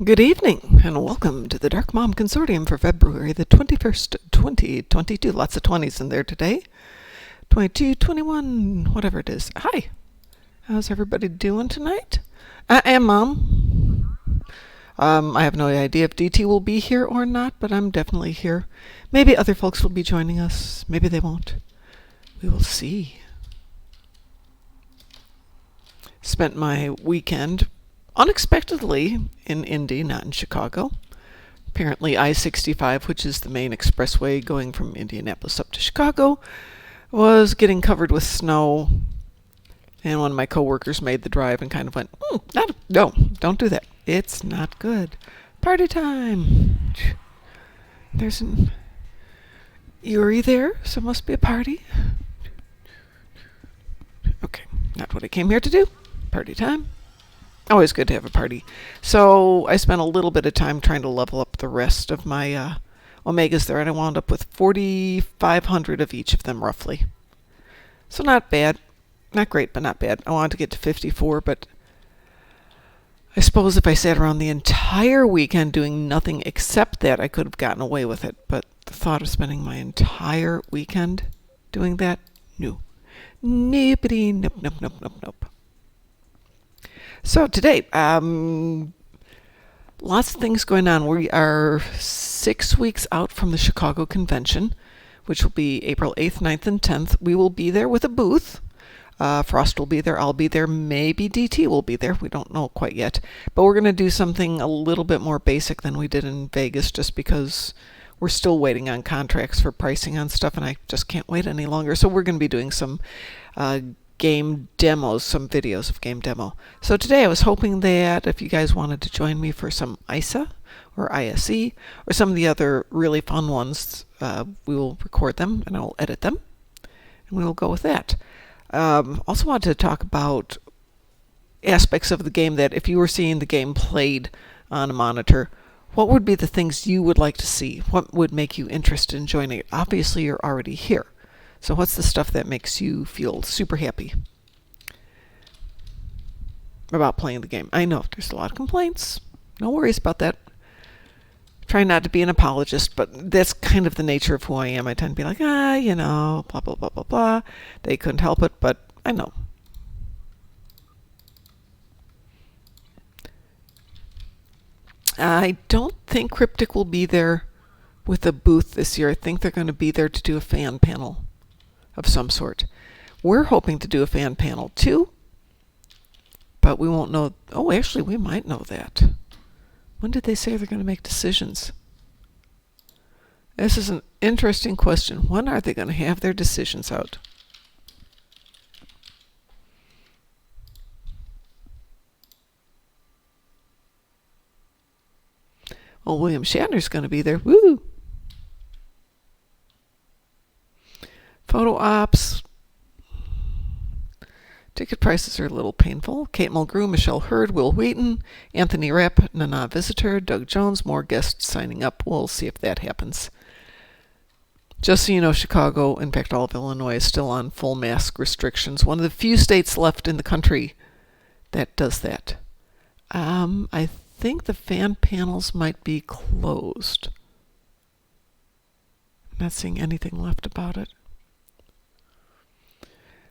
Good evening, and welcome to the Darkmom Consortium for February the 21st, 2022. Lots of 20s in there today. 22, 21, whatever it is. Hi. How's everybody doing tonight? I am Mom. I have no idea if DT will be here or not, but I'm definitely here. Maybe other folks will be joining us. Maybe they won't. We will see. Spent my weekend unexpectedly in Indy, not in Chicago. Apparently I-65, which is the main expressway going from Indianapolis up to Chicago, was getting covered with snow. And one of my coworkers made the drive and kind of went, no, don't do that. It's not good. Party time. There's an URI there, so it must be a party. Okay, not what I came here to do. Party time. Always good to have a party. So I spent a little bit of time trying to level up the rest of my Omegas there, and I wound up with 4,500 of each of them, roughly. So not bad. Not great, but not bad. I wanted to get to 54, but I suppose if I sat around the entire weekend doing nothing except that, I could have gotten away with it. But the thought of spending my entire weekend doing that? No. Nippity, nope. So today, lots of things going on. We are 6 weeks out from the Chicago Convention, which will be April 8th, 9th, and 10th. We will be there with a booth. Frost will be there. I'll be there. Maybe DT will be there. We don't know quite yet. But we're going to do something a little bit more basic than we did in Vegas, just because we're still waiting on contracts for pricing on stuff, and I just can't wait any longer. So we're going to be doing some game demos, some videos of game demo. So today I was hoping that if you guys wanted to join me for some ISA or ISE or some of the other really fun ones, we will record them and I'll edit them and we will go with that. Also wanted to talk about aspects of the game that if you were seeing the game played on a monitor, what would be the things you would like to see? What would make you interested in joining it? Obviously you're already here. So what's the stuff that makes you feel super happy about playing the game? I know there's a lot of complaints. No worries about that. Try not to be an apologist, but that's kind of the nature of who I am. I tend to be like, blah, blah, blah, blah, blah. They couldn't help it, but I know. I don't think Cryptic will be there with a booth this year. I think they're going to be there to do a fan panel of some sort. We're hoping to do a fan panel too, but we won't know. Oh, actually, we might know that. When did they say they're going to make decisions? This is an interesting question. When are they going to have their decisions out? Well, William Shatner's going to be there. Woo! Photo ops. Ticket prices are a little painful. Kate Mulgrew, Michelle Hurd, Will Wheaton, Anthony Rapp, Nana Visitor, Doug Jones, more guests signing up. We'll see if that happens. Just so you know, Chicago, in fact all of Illinois, is still on full mask restrictions. One of the few states left in the country that does that. I think the fan panels might be closed. I'm not seeing anything left about it.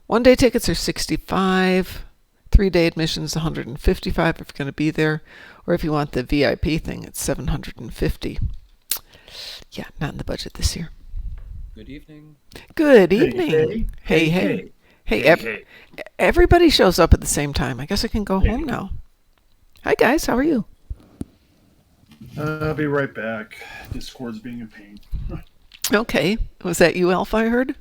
One-day tickets are $65. 3-day admissions $155 if you're going to be there. Or if you want the VIP thing, it's $750. Yeah, not in the budget this year. Good evening. Good evening. Hey. Everybody shows up at the same time. I guess I can go home now. Hi, guys. How are you? I'll be right back. Discord's being a pain. Okay. Was that you, Alpha, I heard?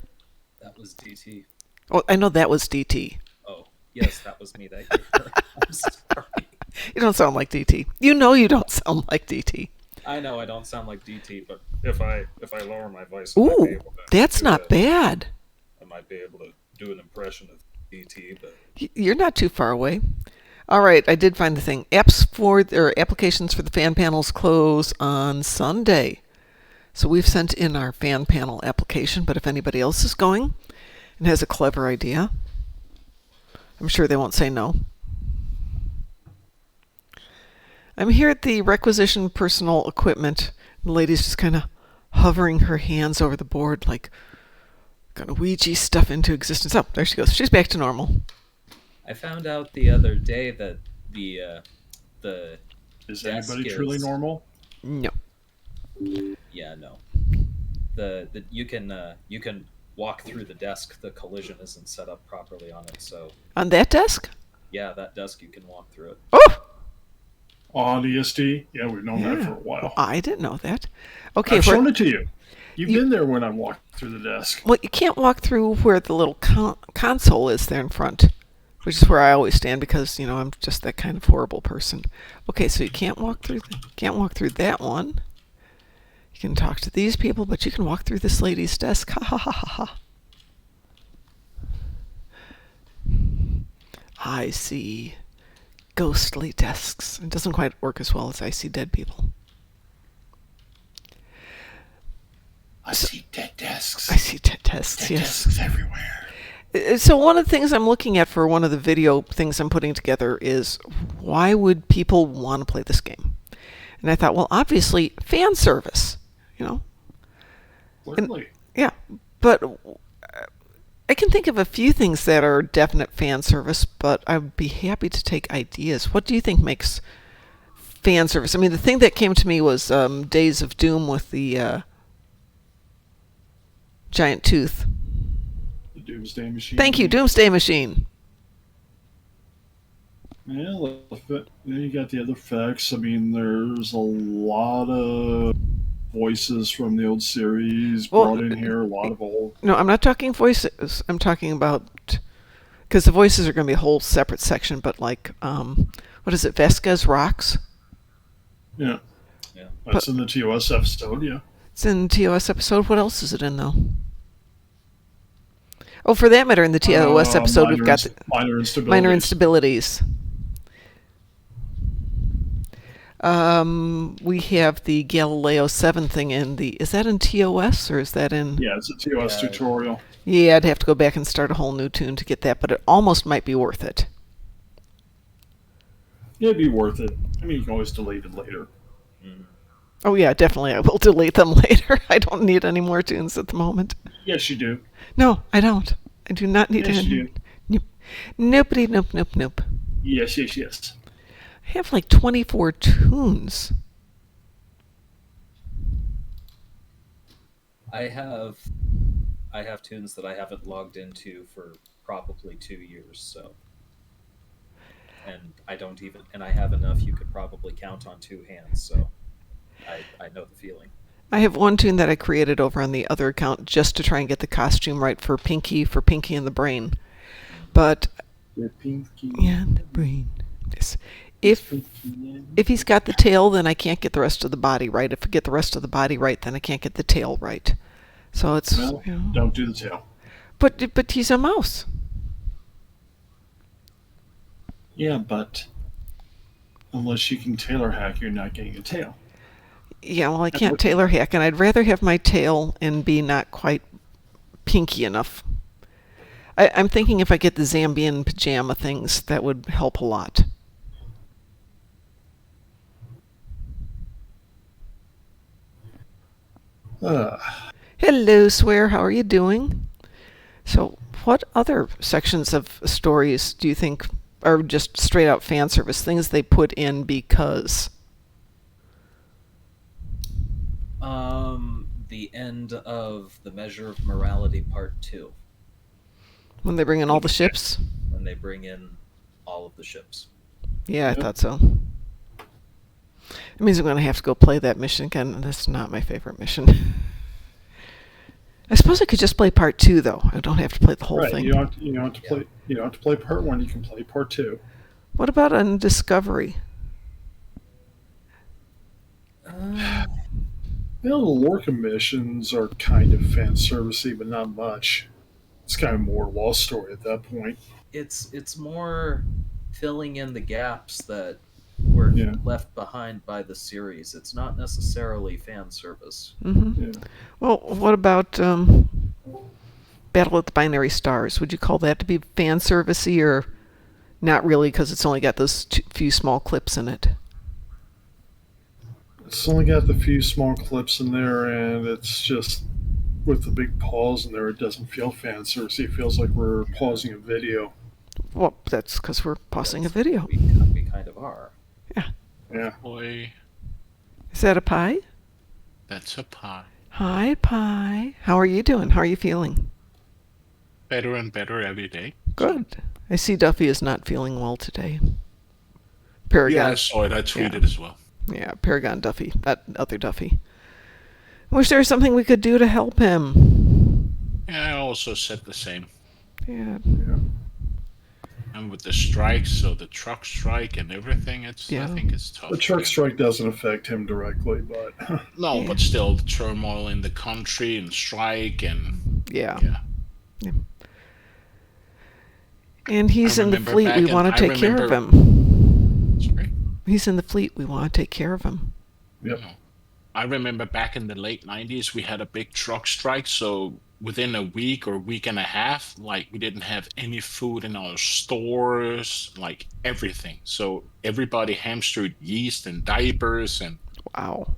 That was DT. Oh, I know that was DT. Oh, yes, that was me. I'm sorry. You don't sound like DT. You know you don't sound like DT. I know I don't sound like DT, but if I lower my voice, ooh, that's not bad. I might be able to do an impression of DT, but you're not too far away. All right, I did find the thing. Applications for the fan panels close on Sunday. So we've sent in our fan panel application, but if anybody else is going and has a clever idea, I'm sure they won't say no. I'm here at the requisition personal equipment. The lady's just kind of hovering her hands over the board like gonna Ouija stuff into existence. Oh, there she goes. She's back to normal. I found out the other day that the Is desk anybody truly normal? No. Yeah, no. The you can walk through the desk. The collision isn't set up properly on it, so On that desk? yeah, that desk you can walk through it. Oh! On ESD? Yeah, we've known that for a while. I didn't know that. Okay, I've shown it to you. You've been there when I walked through the desk. well, you can't walk through where the little console is there in front, which is where I always stand because, you know, I'm just that kind of horrible person. Okay, so you can't walk through that one. You can talk to these people, but you can walk through this lady's desk. Ha ha ha ha ha. I see ghostly desks. It doesn't quite work as well as I see dead people. I see dead desks. I see dead desks, Dead yes. desks everywhere. So one of the things I'm looking at for one of the video things I'm putting together is why would people want to play this game? And I thought, well, obviously, fan service, you know? Clearly. Yeah, but I can think of a few things that are definite fan service, but I'd be happy to take ideas. What do you think makes fan service? I mean, the thing that came to me was Days of Doom with the giant tooth. The Doomsday Machine. Thank you, Doomsday Machine. Yeah, then you got the other effects. I mean, there's a lot of voices from the old series brought in here, a lot of old. No, I'm not talking voices. I'm talking about, because the voices are going to be a whole separate section, but like, what is it, Vesca's Rocks? Yeah. Yeah. That's in the TOS episode, yeah. It's in TOS episode. What else is it in, though? Oh, for that matter, in the TOS episode, we've got the minor instabilities. minor instabilities. We have the Galileo 7 thing in the... Is that in TOS, or is that in... Yeah, it's a TOS tutorial. Yeah, I'd have to go back and start a whole new tune to get that, but it almost might be worth it. Yeah, it'd be worth it. I mean, you can always delete it later. Oh, yeah, definitely. I will delete them later. I don't need any more tunes at the moment. Yes, you do. No, I don't. I do not need Yes, any. you do. Nope. Nopey, nope, nope, nope. Yes, yes, yes. I have like 24 tunes. I have tunes that I haven't logged into for probably 2 years, so. And I have enough you could probably count on two hands, so I know the feeling. I have one tune that I created over on the other account just to try and get the costume right for Pinky and the Brain. But The Pinky. yeah, the brain. Yes. If he's got the tail, then I can't get the rest of the body right. If I get the rest of the body right, then I can't get the tail right. So it's Well, you know. don't do the tail. But he's a mouse. Yeah, but unless you can tailor hack, you're not getting a tail. Yeah, well, I can't tailor hack, and I'd rather have my tail and be not quite pinky enough. I'm thinking if I get the Zambian pajama things, that would help a lot. Hello, Swear. How are you doing? So, what other sections of stories do you think are just straight out fan service, things they put in because? The end of The Measure of Morality Part 2. When they bring in all the ships? When they bring in all of the ships. Yeah, I Yep. thought so. It means I'm going to have to go play that mission again, and that's not my favorite mission. I suppose I could just play part 2, though. I don't have to play the whole Right, thing. you don't have to play. You don't have to play part 1. You can play part 2. What about on Discovery? You know, the Lorca missions are kind of fan servicey, but not much. It's kind of more lost story at that point. It's more filling in the gaps that were left behind by the series. It's not necessarily fan service. Mm-hmm. Yeah. Well, what about Battle at the Binary Stars? Would you call that to be fan servicey, or not really because it's only got those few small clips in it? It's only got the few small clips in there, and it's just with the big pause in there, it doesn't feel fan service. It feels like we're pausing a video. Well, that's because we're pausing a video. We kind of are. Yeah. Boy, Is that a pie? that's a pie. Hi, pie. How are you doing? How are you feeling? Better and better every day. Good. I see Duffy is not feeling well today. Paragon. Yeah, I saw it. I tweeted as well. Yeah, Paragon Duffy, that other Duffy. I wish there was something we could do to help him. Yeah, I also said the same. Yeah. And with the strikes, so the truck strike and everything, I think it's tough. The truck strike doesn't affect him directly, but No, but still, the turmoil in the country and strike and Yeah. yeah. And he's I in the remember fleet. back We in- want I to take care of remember- him. Sorry. He's in the fleet. We want to take care of him. yep. I remember back in the late 90s, we had a big truck strike. So within a week or week and a half, like we didn't have any food in our stores, like everything. So everybody hamstered yeast and diapers, and Wow.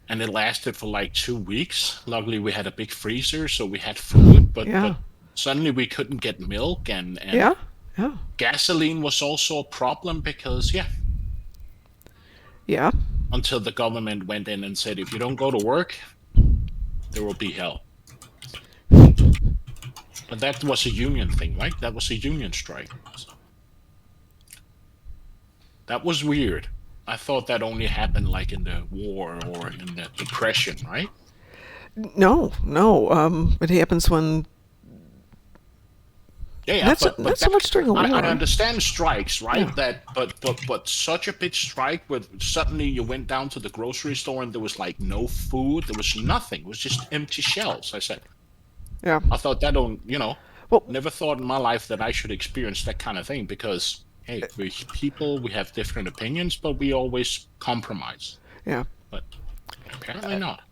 it lasted for like 2 weeks. Luckily, we had a big freezer, so we had food. But, Yeah. but suddenly we couldn't get milk, and Yeah. gasoline was also a problem because Yeah. until the government went in and said, if you don't go to work, there will be hell. But that was a union thing, right? That was a union strike. So that was weird. I thought that only happened like in the war or in the Depression, right? No. It happens when. Yeah, Not so much during a war. I understand strikes, right? Yeah. But such a big strike where suddenly you went down to the grocery store and there was like no food, there was nothing, it was just empty shelves. I said, Yeah. I thought that Well- never thought in my life that I should experience that kind of thing because hey, we're people, we have different opinions, but we always compromise. Yeah. But apparently not.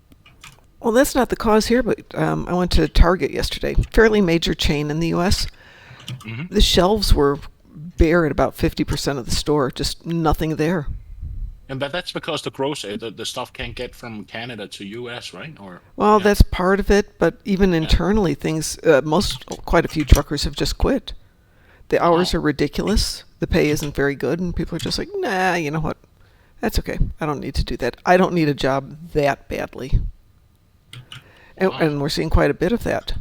Well, that's not the cause here, but I went to Target yesterday, fairly major chain in the U.S. Mhm. The shelves were bare at about 50% of the store, just nothing there. And that's because the stuff can't get from Canada to US, right? Or Well, yeah. that's part of it, but even internally, things, quite a few truckers have just quit. The hours Wow. are ridiculous. The pay isn't very good, and people are just like, nah, you know what? That's okay. I don't need to do that. I don't need a job that badly. And, Wow. and we're seeing quite a bit of that.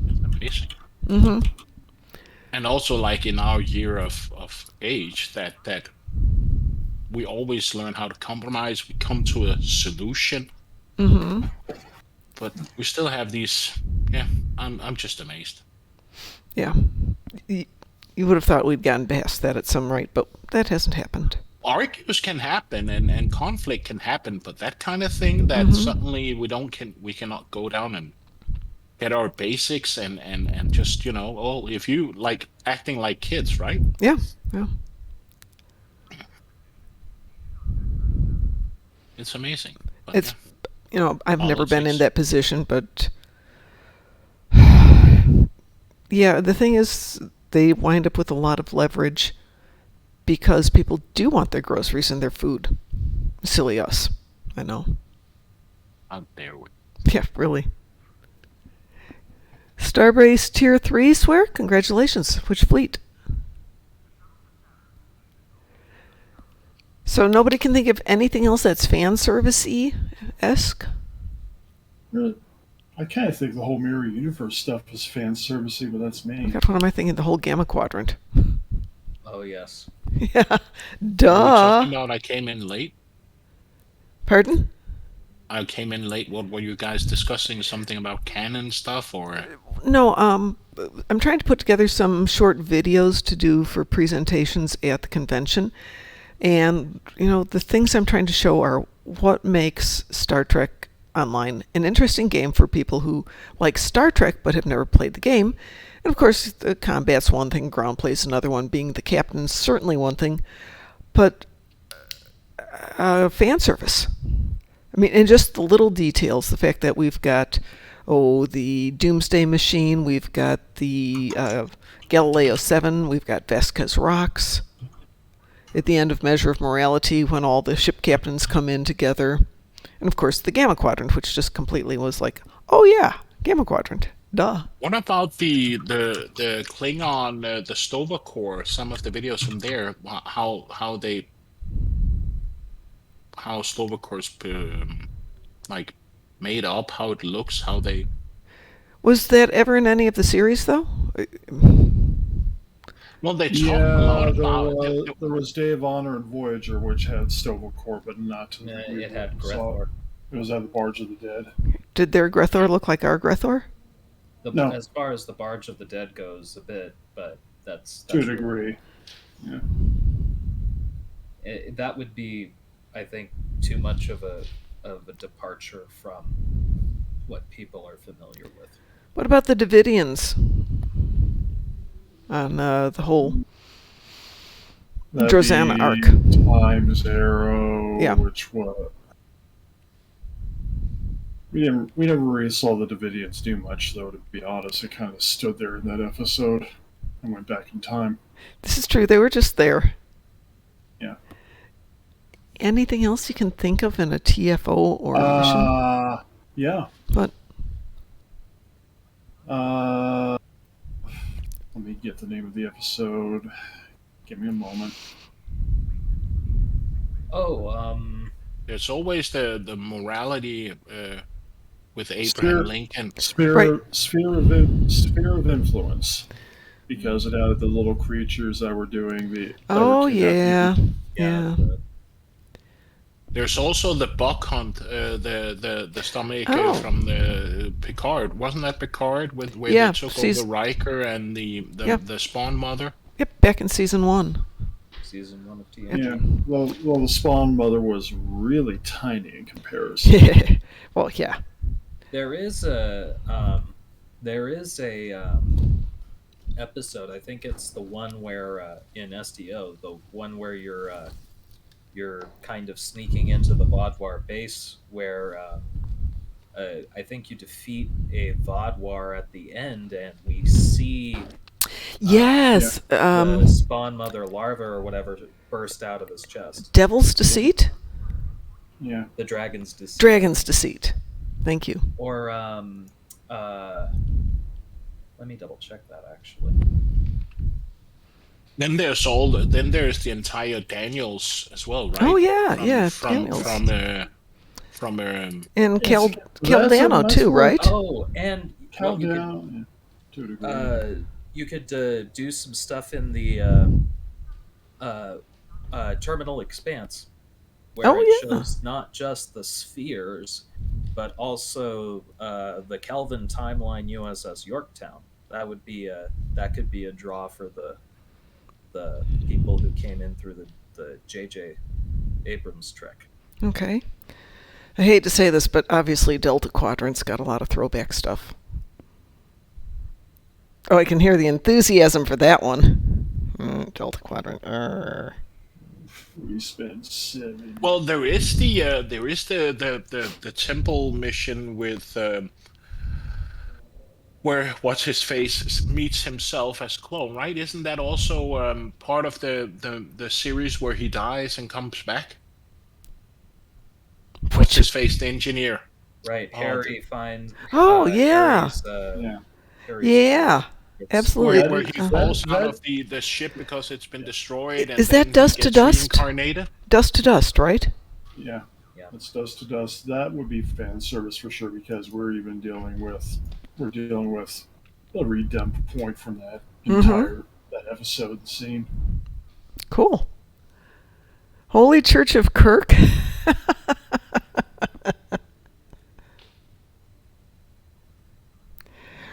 It's amazing. Mm-hmm. And also, like in our year of age, that we always learn how to compromise. We come to a solution, Mm-hmm. but we still have these. Yeah, I'm just amazed. Yeah. You would have thought we'd gotten past that at some rate, but that hasn't happened. Arguments can happen and conflict can happen, but that kind of thing that suddenly we cannot go down and get our basics and just if you like acting like kids, right? Yeah. It's amazing. But It's, I've never been in Politics. that position, but yeah, the thing is, they wind up with a lot of leverage because people do want their groceries and their food. Silly us. I know. how dare we? Yeah, really. Starbase Tier 3, swear? Congratulations. Which fleet? So nobody can think of anything else that's fan service-y-esque? I kind of think the whole Mirror Universe stuff is fan servicey, but that's me. God, what am I thinking? The whole Gamma Quadrant. Oh yes. Yeah. Are we Duh. talking about I came in late? Pardon? I came in late. What were you guys discussing? Something about canon stuff or? No, I'm trying to put together some short videos to do for presentations at the convention. And, the things I'm trying to show are what makes Star Trek Online an interesting game for people who like Star Trek but have never played the game. And, of course, the combat's one thing, ground play's another one, being the captain's certainly one thing. But fan service. I mean, and just the little details, the fact that we've got, the Doomsday Machine, we've got the Galileo 7, we've got Vesca's Rocks. at the end of Measure of Morality when all the ship captains come in together. And of course the Gamma Quadrant, which just completely was like, oh yeah, Gamma Quadrant. Duh. What about the Klingon, the Stova Corps? Some of the videos from there, how Stova Corps like made up, how it looks, how they. Was that ever in any of the series though? Well, they talk a lot about. There was Day of Honor and Voyager, which had Stova Corps, but not to the degree It had that we saw. Grethor. It was at the Barge of the Dead. Did their Grethor look like our Grethor? No. As far as the Barge of the Dead goes, a bit, but that's To a degree. Yeah. That would be, I think, too much of a departure from what people are familiar with. What about the Davidians? On the whole That'd Drozana be arc. Times Arrow, Yeah. which was. We never really saw the Davidians do much, though, to be honest. It kind of stood there in that episode and went back in time. This is true. They were just there. Yeah. Anything else you can think of in a TFO or a mission? Yeah. What? Let me get the name of the episode. Give me a moment. There's always the morality with Abraham Lincoln. Sphere of influence, because it added the little creatures that were doing the. Yeah. There's also the buck hunt, the stomach Oh. from the Picard. Wasn't that Picard where Yeah, they took over Riker and the Spawn Mother? Yep, back in season 1. Season 1 of TNG. Yeah. Well, the Spawn Mother was really tiny in comparison. Well, yeah. There is a episode. I think it's the one where in SDO, the one where you're kind of sneaking into the Vodwar base, where I think you defeat a Vodwar at the end, and we see Yes. the Spawn Mother larva or whatever burst out of his chest. Devil's Deceit? Yeah. The Dragon's Deceit. Dragon's Deceit. Thank you. Or let me double check that actually. Then there's the entire Daniels as well, right? Oh, yeah, Daniels. From And Yes, Caldano, that's too, what- right? Oh, and Count you down. To a degree. could, you could do some stuff in the Terminal Expanse, where Oh, it yeah. shows not just the spheres, but also the Kelvin timeline USS Yorktown. That could be a draw for the people who came in through the J.J. Abrams trick. Okay. I hate to say this, but obviously Delta Quadrant's got a lot of throwback stuff. Oh, I can hear the enthusiasm for that one. Delta Quadrant. We spent 7. well, there is the temple mission with where what's his face meets himself as clone, right? Isn't that also part of the series where he dies and comes back? What's his face, the engineer? Right, Harry finds. Oh, yeah. Harry's Yeah. Absolutely. Where he falls out of the ship because it's been destroyed. And Is that then Dust to gets Dust? reincarnated? Dust to Dust, right? Yeah. Yeah. It's Dust to Dust. That would be fan service for sure, because we're dealing with a redemp point from that entire that episode and scene. Cool. Holy Church of Kirk.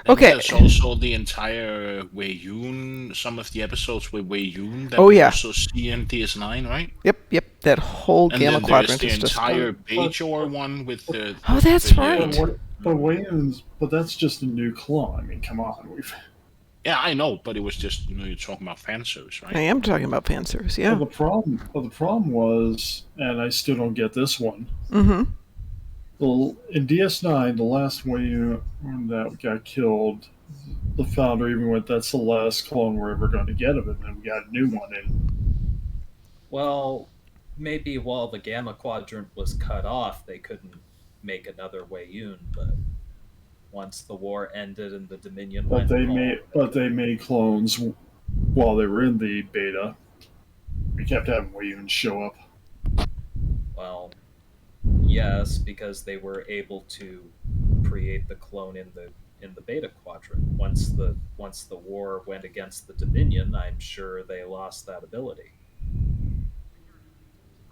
And Okay. There's also the entire Wei-Yun, some of the episodes with Wei-Yun that Oh, we yeah. also see in DS9, right? Yep. That whole And Gamma then there's Quadrant the is just... entire Bajor one with the... Oh, that's the, right. But that's just a new clone. I mean, come on. Yeah, I know, but it was just, you're talking about fan service, right? I am talking about fan service, yeah. Well, the problem was, and I still don't get this one. Mm-hmm. Well, in DS9, the last one that got killed, the founder even went, "That's the last clone we're ever going to get of it." And then we got a new one, and Well, maybe while the Gamma Quadrant was cut off, they couldn't make another Weiyun, but once the war ended and the Dominion But went they made clones while they were in the beta. We kept having Weiyun show up. well, yes, because they were able to create the clone in the Beta Quadrant. Once the war went against the Dominion, I'm sure they lost that ability.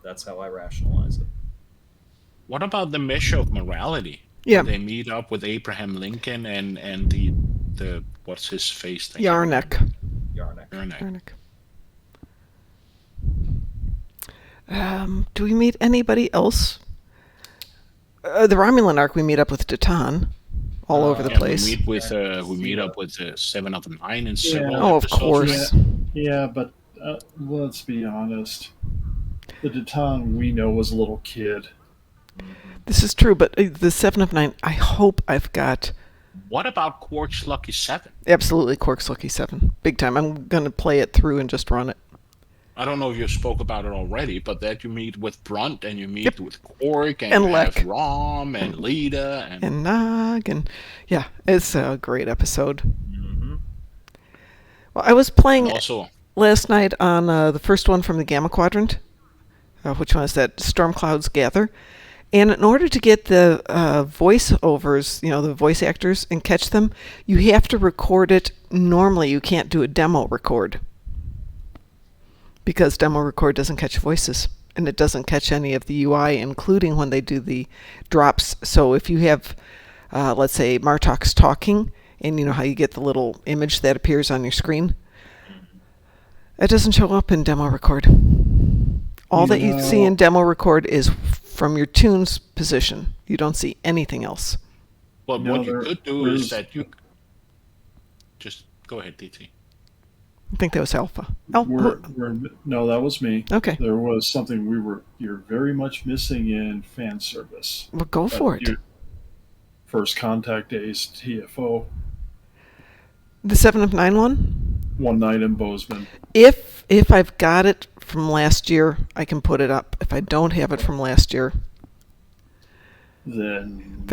That's how I rationalize it. What about the measure of morality? Yeah. They meet up with Abraham Lincoln and the what's his face thing? Yarnek. Yarnek. Do we meet anybody else? The Romulan arc, we meet up with Datan all over the place. We meet up with the 7 of the 9 in several Oh, of episodes. course. Yeah, but let's be honest. The Datan we know was a little kid. This is true, but the 7 of 9, I hope I've got... What about Quark's Lucky 7? Absolutely, Quark's Lucky 7. Big time. I'm going to play it through and just run it. I don't know if you spoke about it already, but that you meet with Brunt and you meet with Quark and And you Lek. have Rom and Leda And Nog, and yeah, it's a great episode. Mm-hmm. Well, I was playing also last night on the first one from the Gamma Quadrant. Which one is that? Storm Clouds Gather. And in order to get the voiceovers, the voice actors, and catch them, you have to record it normally. You can't do a demo record. Because demo record doesn't catch voices. And it doesn't catch any of the UI, including when they do the drops. So if you have, let's say, Martok's talking, and you know how you get the little image that appears on your screen, it doesn't show up in demo record. All that you see in demo record is from your tune's position. You don't see anything else. But what you could do is that you just go ahead, DT. I think that was Alpha. No, that was me. Okay. There was something you're very much missing in fan service. Well, go for it. First Contact Days TFO. The 7 of 9 one? One Night in Bozeman. If I've got it from last year, I can put it up. If I don't have it from last year, then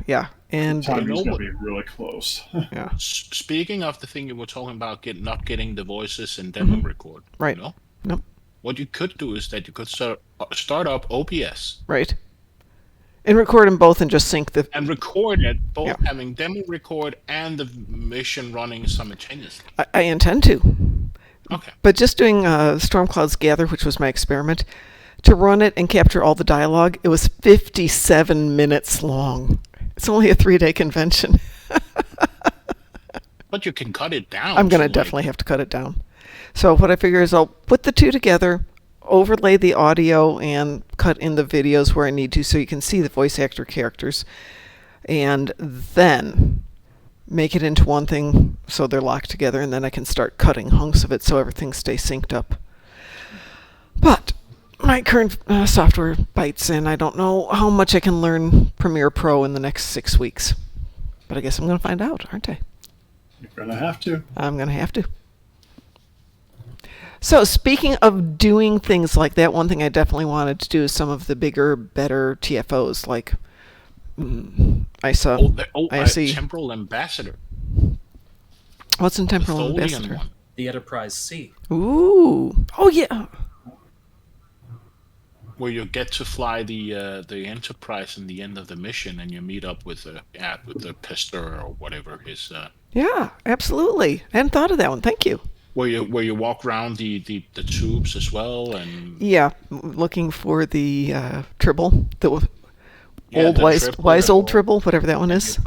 yeah. And the timing's going to be really close. Yeah. Speaking of the thing you were talking about, not getting the voices in demo record, right? Nope. What you could do is that you could start up OBS, right, and record them both and just sync the and record it both, having demo record and the mission running simultaneously. I intend to. Okay. But just doing Storm Clouds Gather, which was my experiment, to run it and capture all the dialogue, it was 57 minutes long. It's only a 3-day convention. But you can cut it down. I'm going to definitely have to cut it down. So what I figure is I'll put the two together, overlay the audio, and cut in the videos where I need to so you can see the voice actor characters. And then make it into one thing so they're locked together, and then I can start cutting hunks of it so everything stays synced up. But my current software bites, and I don't know how much I can learn Premiere Pro in the next 6 weeks. But I guess I'm going to find out, aren't I? You're going to have to. I'm going to have to. So speaking of doing things like that, one thing I definitely wanted to do is some of the bigger, better TFOs, like ISA. Temporal Ambassador. What's in The Temporal Tholian Ambassador? one. The Enterprise C. Ooh. Oh, yeah. Where you get to fly the Enterprise in the end of the mission, and you meet up with the Pester or whatever his. Yeah, absolutely. I hadn't thought of that one. Thank you. Where you walk around the tubes as well, and Yeah, looking for the Tribble, the old the wise Tribble. old Tribble, whatever that one is.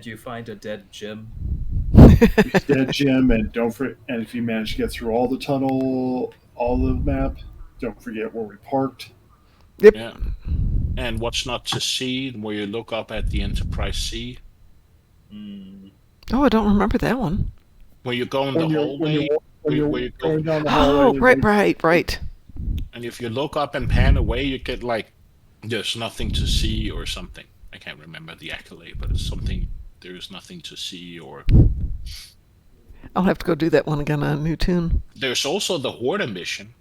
You find a dead Jim. Dead Jim, and don't forget. And if you manage to get through all the tunnel, all the map, don't forget where we parked. Yep. Yeah. And what's not to see, where you look up at the Enterprise C. Oh, I don't remember that one. Where you go in the hallway. When you're where you go, going down the Oh, hallway, right. and if you look up and pan away, you get like, there's nothing to see or something. I can't remember the accolade, but it's something, there's nothing to see, or... I'll have to go do that one again on a new tune. There's also the Horde mission,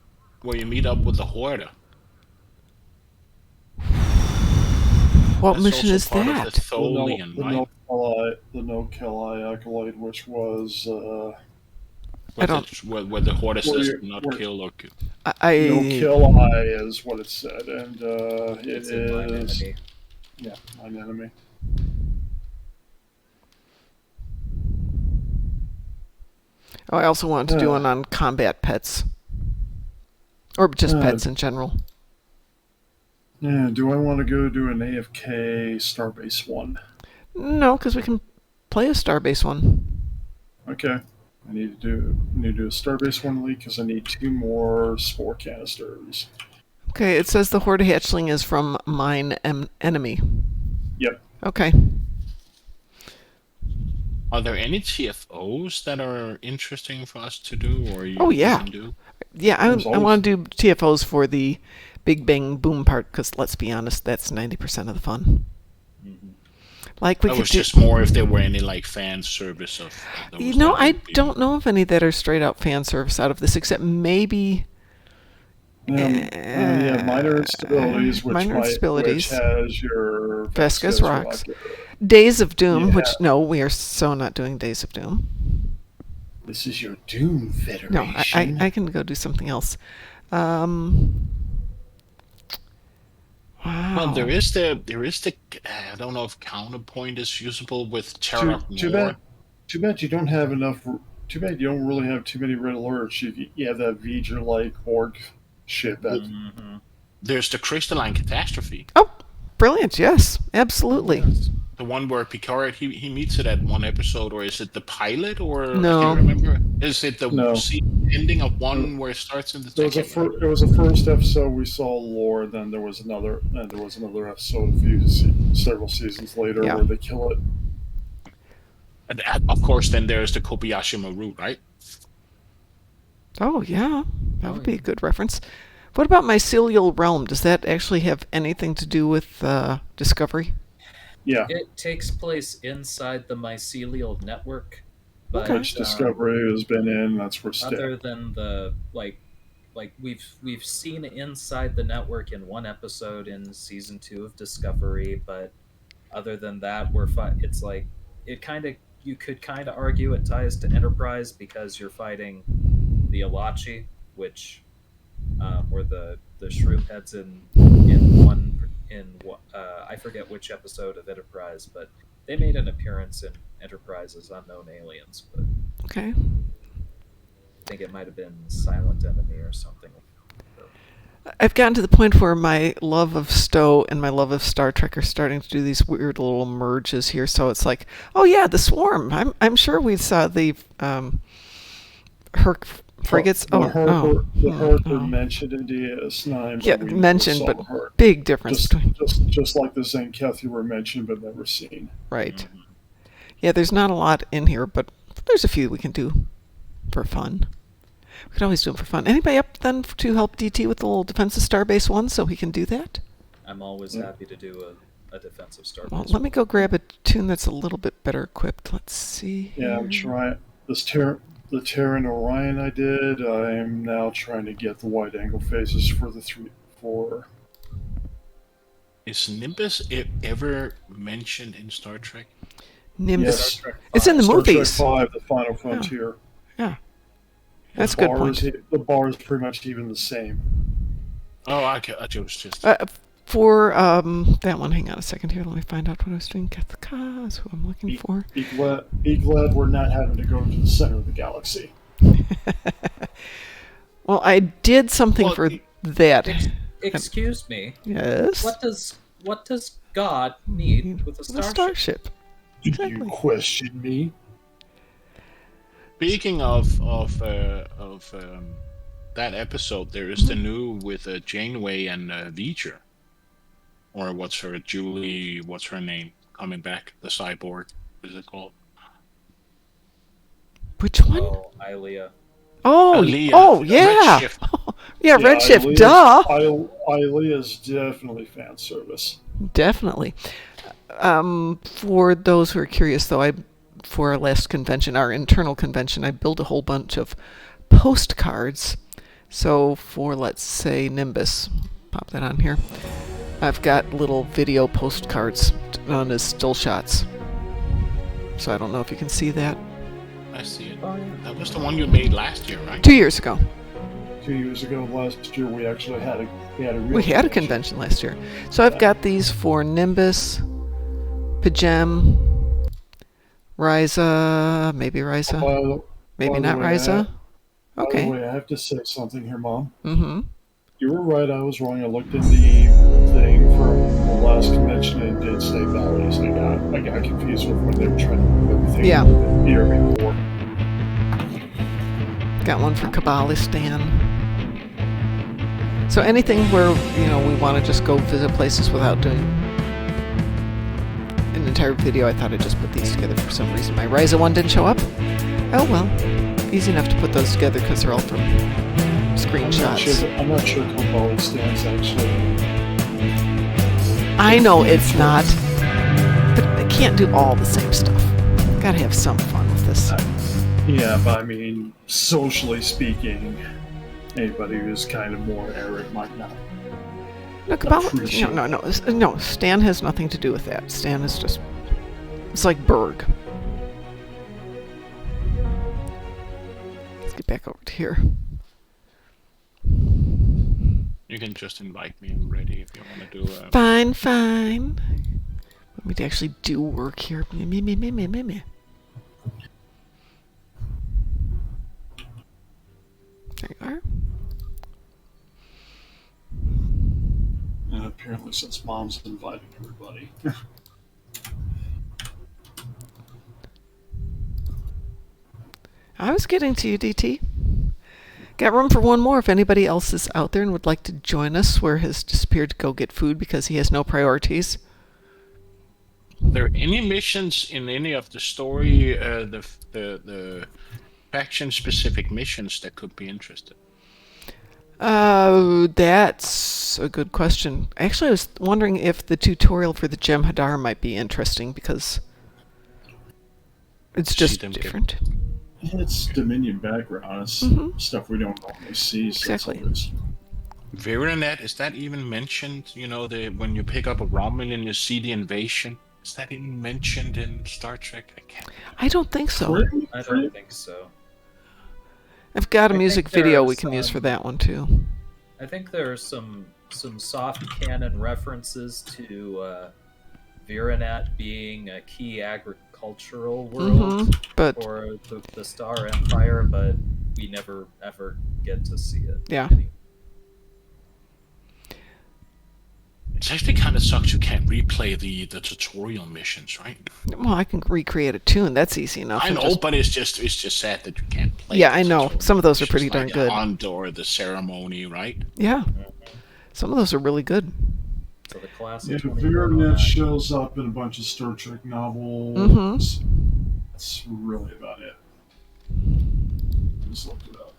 where you meet up with the Horde. What That's mission also is part that? of the Tholian, right? The no-kill acolyte, which was I don't- Where the Horde says not where- kill or kill. no-kill eye is what it said, and It's in Mine Enemy. Yeah, Mine Enemy. Oh, I also wanted to do one on combat pets. Or just pets in general. Yeah, do I want to go do an AFK Starbase one? No, because we can play a Starbase one. Okay. I need to do a Starbase one leak because I need 2 more spore canisters. Okay, it says the Horde hatchling is from Mine Enemy. Yep. Okay. Are there any TFOs that are interesting for us to do, or you Oh, yeah. can do? Yeah, There's I want to do TFOs for the Big Bang Boom part, because let's be honest, that's 90% of the fun. Mm-hmm. Like we That could was do, just more if there were any like fan service of those. You know, that I would be- don't know of any that are straight out fan service out of this, except maybe Yeah, minor instabilities, Minor Instabilities. which has your Vesca's Rocks. Rocket. Days of Doom, Yeah. which, no, we are so not doing Days of Doom. This is your Doom Federation. No, I can go do something else. Wow. Well, there is the I don't know if counterpoint is usable with Terra Too bad you don't have enough. Too bad you don't really have too many red alerts. You have that V'ger-like Borg ship. Mm-hmm. There's the Crystalline Catastrophe. Oh, brilliant. Yes, absolutely. The one where Picard he meets it at one episode, or is it the pilot, or No. I can't remember. Is it the No. ending of one where it starts in the It second? was the first episode we saw Lore. Then there was another episode several seasons later Yeah. where they kill it. And of course, then there's the Kobayashi Maru, right? Oh, yeah. That would be a good reference. What about Mycelial Realm? Does that actually have anything to do with Discovery? Yeah, It takes place inside the mycelial network, but Okay. which Discovery has been in. That's where other than the like we've seen inside the network in one episode in season 2 of Discovery, but other than that, it's like you could kind of argue it ties to Enterprise because you're fighting the Alachi, which or the shroom heads in I forget which episode of Enterprise, but they made an appearance in Enterprise as unknown aliens, but Okay. I think it might have been Silent Enemy or something. I've gotten to the point where my love of Stowe and my love of Star Trek are starting to do these weird little merges here. So it's like, oh yeah, the Swarm. I'm sure we saw the Herc frigates. The Herc mentioned in DS9. Yeah, but we mentioned, never but saw her. big difference between. Just like the Zankethi were mentioned but never seen. Right. Yeah, there's not a lot in here, but there's a few we can do for fun. We could always do them for fun. Anybody up then to help DT with the little defensive starbase one so he can do that? I'm always happy to do a defensive starbase. Well, let me go grab a tune that's a little bit better equipped. Let's see. Yeah, I'm trying. The Terran Orion I did. I'm now trying to get the wide angle phases for the 3-4. Is Nimbus ever mentioned in Star Trek? Nimbus. Yes. It's in the Star movies. Trek V, The Final Frontier. Yeah. That's a good point. The bar is pretty much even the same. Oh, I was just. For that one, hang on a second here. Let me find out what I was doing. Kethka is who I'm looking for. Be glad we're not having to go to the center of the galaxy. Well, I did something for that. Excuse me. Yes. What does God need with a The starship? starship. Do Exactly. you question me? Speaking of that episode, there is the new with Janeway and V'ger, or what's her name coming back? The cyborg. What is it called? Which one? Oh, Ilea. Oh, Aliyah, oh yeah. Redshift. Yeah, Redshift, duh. Ilea's definitely fan service. Definitely. For those who are curious, though, for our last convention, our internal convention, I built a whole bunch of postcards So for, let's say, Nimbus, pop that on here, I've got little video postcards done as still shots. So I don't know if you can see that. I see it. That was the one you made last year, right? 2 years ago. 2 years ago, last year, we actually had a real We had a convention last year. So I've got these for Nimbus, Pajem, Ryza, maybe Ryza, maybe by the not way, Ryza. By the Okay. way, I have to say something here, Mom. Mm-hmm. You were right, I was wrong. I looked in the thing from the last convention and it did say Valleys. I got confused with when they were trying to move everything Yeah. the year before. Got one for Kabbalistan. So anything where, we want to just go visit places without doing an entire video, I thought I'd just put these together for some reason. My Ryza one didn't show up. Oh well. Easy enough to put those together because they're all from screenshots. I'm not sure Kobayashi stands actually. I know it's not, but I can't do all the same stuff. Gotta have some fun with this. Yeah, but I mean, socially speaking, anybody who's kind of more arrogant might not. No, no. Stan has nothing to do with that. Stan is just... It's like Berg. Let's get back over to here. You can just invite me. I'm ready if you want to do a... Fine. Let me actually do work here. Me. There you are. And apparently, since Mom's inviting everybody. I was getting to you, DT. Got room for one more if anybody else is out there and would like to join us where has disappeared to go get food because he has no priorities. Are there any missions in any of the story, the faction-specific missions that could be interesting? That's a good question. Actually, I was wondering if the tutorial for the Jem'Hadar might be interesting because it's just different. It's Dominion background. It's stuff we don't normally see. So Exactly. Virinet, is that even mentioned? When you pick up a Romulan and you see the invasion, is that even mentioned in Star Trek? I don't think so. I don't think so. I've got a I music think there video are we can use some- for that one too. I think there are some soft canon references to Virinat being a key agricultural world But for the Star Empire, but we never ever get to see it. Yeah. It actually kind of sucks you can't replay the tutorial missions, right? well, I can recreate a tune. That's easy enough. I and know, just- but it's just sad that you can't play. Yeah, the I know. tutorial Some of those are missions, pretty darn like good. Andor, the ceremony, right? Yeah, some of those are really good. So the class Yeah, of Virinet shows up in a bunch of Star Trek novels. That's really about it. Just looked it up.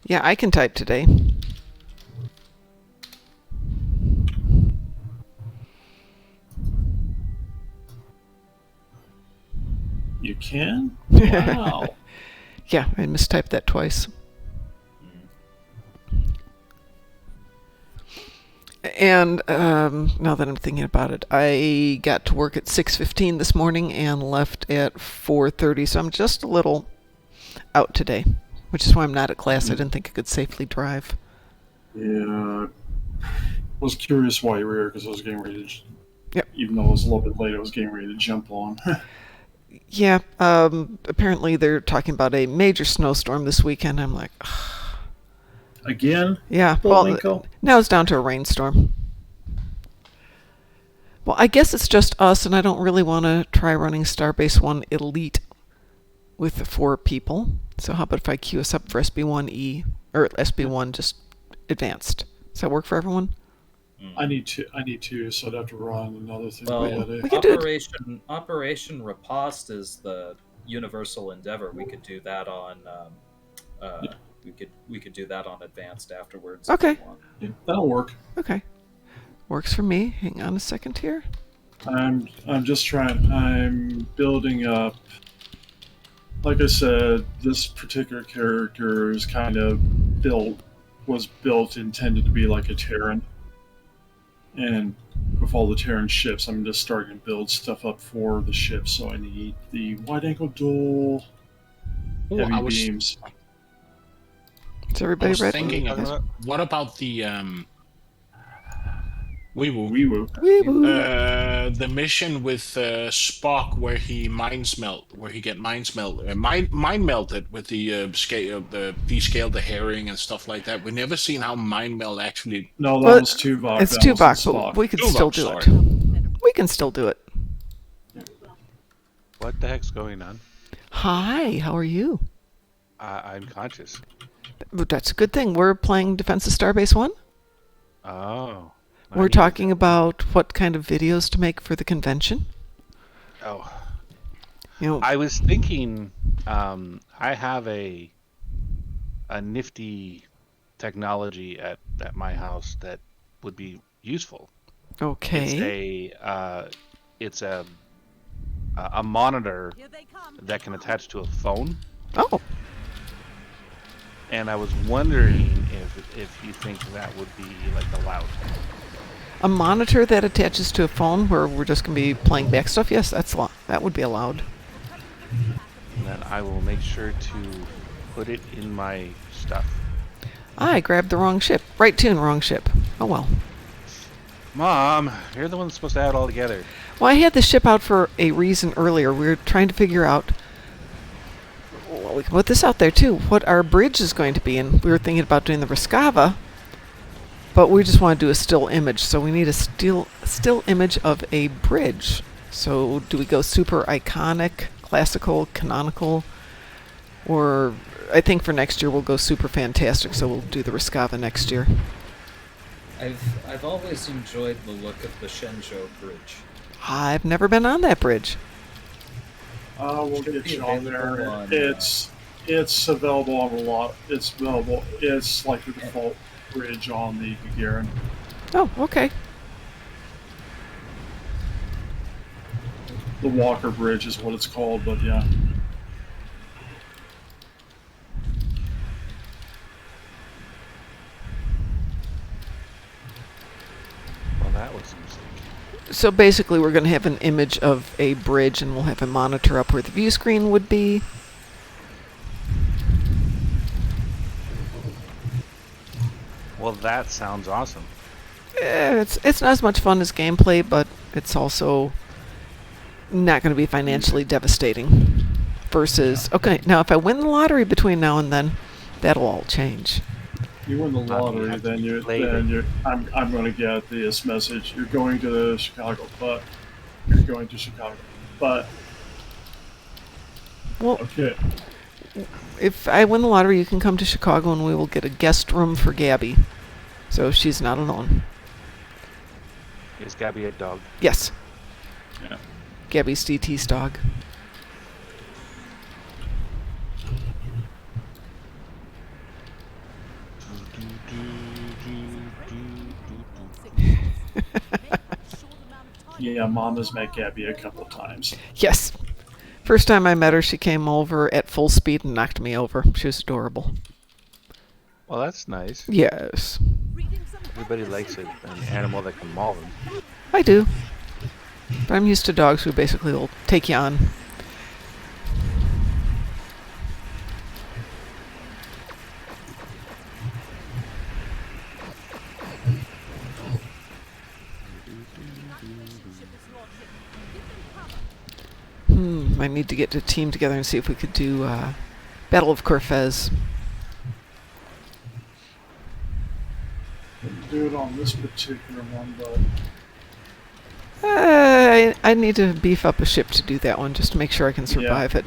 Yeah, I can type today. You can? Wow. Yeah, I mistyped that twice. And now that I'm thinking about it, I got to work at 6:15 this morning and left at 4:30, so I'm just a little out today, which is why I'm not at class. I didn't think I could safely drive. Yeah. I was curious why you were here because I was getting ready to... Yep. Even though it was a little bit late, I was getting ready to jump on. Yeah, apparently they're talking about a major snowstorm this weekend. I'm like, ugh. Again? Yeah, Bullwinkle? well, now it's down to a rainstorm. Well, I guess it's just us, and I don't really want to try running Starbase 1 Elite with 4 people. So how about if I queue us up for SB1E, or SB1 just Advanced? Does that work for everyone? I need to, so I'd have to run another thing. Well, We could do it. Operation Repost is the universal endeavor. We could do that on. We could do that on Advanced afterwards. if Okay. you want. Yeah, that'll work. Okay. Works for me. Hang on a second here. I'm just trying. I'm building up. Like I said, this particular character is kind of was built intended to be like a Terran, and with all the Terran ships, I'm just starting to build stuff up for the ships. So I need the wide-angle dual Ooh, heavy beams. Is I everybody was ready? thinking, Yes. what about the Wee-woo? Wee-woo. The mission with Spock where he mind melted with the scale, the descale the herring and stuff like that. We never seen how mind melt actually. No, that Well, was Tuvok. It's that wasn't Tuvok, Spock. but we can Tuvok, still do sorry. it. We can still do it. What the heck's going on? Hi, how are you? I'm conscious. That's a good thing. We're playing Defense of Starbase 1. Oh. I We're needed talking that. about what kind of videos to make for the convention. Oh. You know, I was thinking, I have a nifty technology at my house that would be useful. okay. It's a monitor that can attach to a phone, Oh, and I was wondering if you think that would be like allowed. a monitor that attaches to a phone where we're just going to be playing back stuff? Yes, that would be allowed. And then I will make sure to put it in my stuff. I grabbed the wrong ship. Right tune, wrong ship. Oh well. Mom, you're the one that's supposed to have it all together. Well, I had the ship out for a reason earlier. We were trying to figure out, well, we can put this out there too, what our bridge is going to be. And we were thinking about doing the Rescava, but we just want to do a still image. So we need a still image of a bridge. So do we go super iconic, classical, canonical, or I think for next year we'll go super fantastic. So we'll do the Rescava next year. I've always enjoyed the look of the Shenzhou Bridge. I've never been on that bridge. We'll Should get be you on there. available on, It's available on a lot. It's available. It's like the default bridge on the Gagarin. Oh, okay. The Walker Bridge is what it's called, but yeah. Well, that was a mistake. So basically we're going to have an image of a bridge and we'll have a monitor up where the view screen would be. Well, that sounds awesome. It's not as much fun as gameplay, but it's also not going to be financially devastating. Versus, okay, now if I win the lottery between now and then, that'll all change. You win the You lottery, have to then play it. I'm going to get this message. You're going to Chicago, but you're going to Chicago, but Well, okay. if I win the lottery, you can come to Chicago and we will get a guest room for Gabby. So she's not alone. Is Gabby a dog? Yes, Yeah. Gabby's DT's dog. Yeah, Mom has met Gabby a couple of times. Yes. First time I met her, she came over at full speed and knocked me over. She was adorable. Well, that's nice. Yes, Everybody likes an animal that can maul them. I do. But I'm used to dogs who basically will take you on. I need to get a team together and see if we could do Battle of Corfez. Couldn't do it on this particular one, but I need to beef up a ship to do that one, just to make sure I can survive it.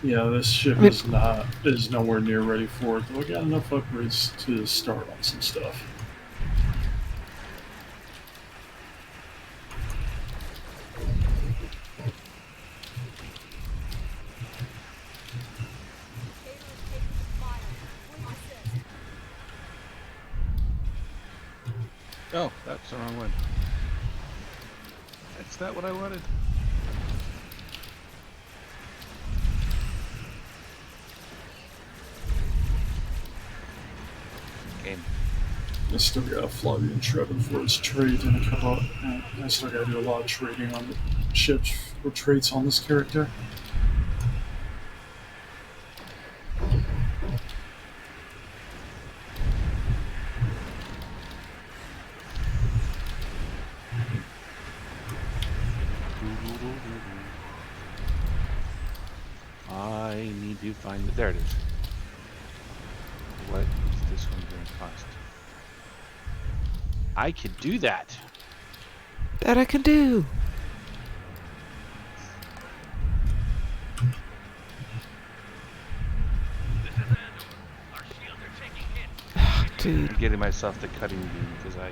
yeah, this ship I mean- is nowhere near ready for it. But we got enough upgrades to start on some stuff. Oh, that's the wrong one. That's not what I wanted. Game. I still got a Flavian Shredder for its trade, and I still got to do a lot of trading on the ships or traits on this character. I need to find it. There it is. What is this one going to cost? I could do that. That I can do. Dude. I'm getting myself the cutting beam because I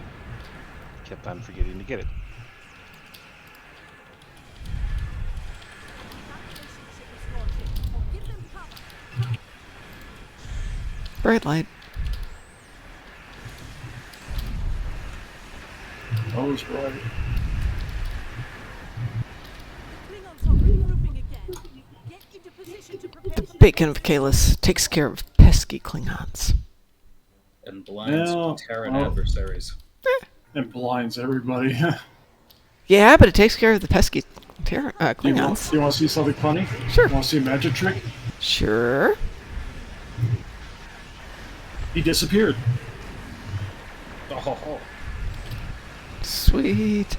kept on forgetting to get it. Bright light. I was right. The bacon of Kalis takes care of pesky Klingons. And blinds Yeah, Terran well. adversaries. And blinds everybody. Yeah, but it takes care of the pesky Do you want Klingons. to see something funny? Sure. Want to see a magic trick? Sure. He disappeared. Oh, Sweet.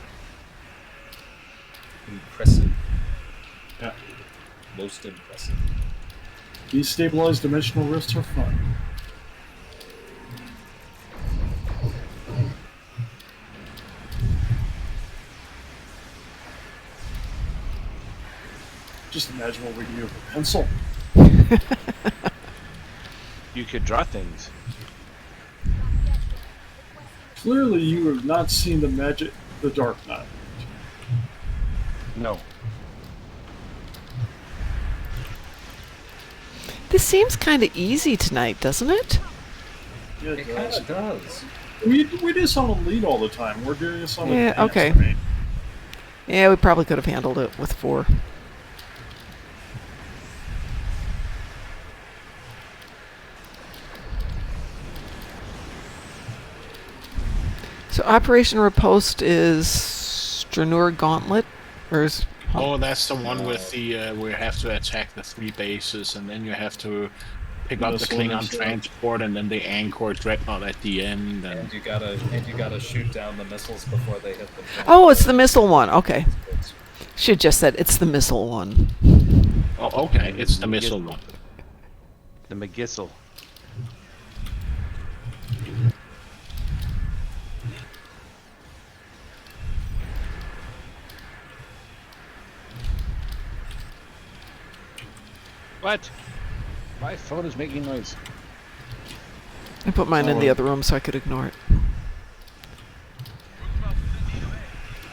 impressive. Yeah. Most impressive. Destabilized dimensional rifts are fun. Just imagine what we can do with a pencil. You could draw things. Clearly, you have not seen the Dark Knight. No. This seems kind of easy tonight, doesn't it? Yeah, It kind of does. We do this on Elite all the time. We're doing this on Yeah, Advanced, okay. I mean. Yeah, we probably could have handled it with 4. So Operation Repost is Stranur Gauntlet, or is Oh, that's the one with the where you have to attack the 3 bases, and then you have to pick up the This one Klingon is, transport, and then they anchor Dreadnought at the end. And And you gotta shoot down the missiles before they hit the. Oh, it's the missile one. Okay. Should just said it's the missile one. oh, okay, it's the missile one. The McGissel. What? My phone is making noise. I put mine in the Oh. other room so I could ignore it.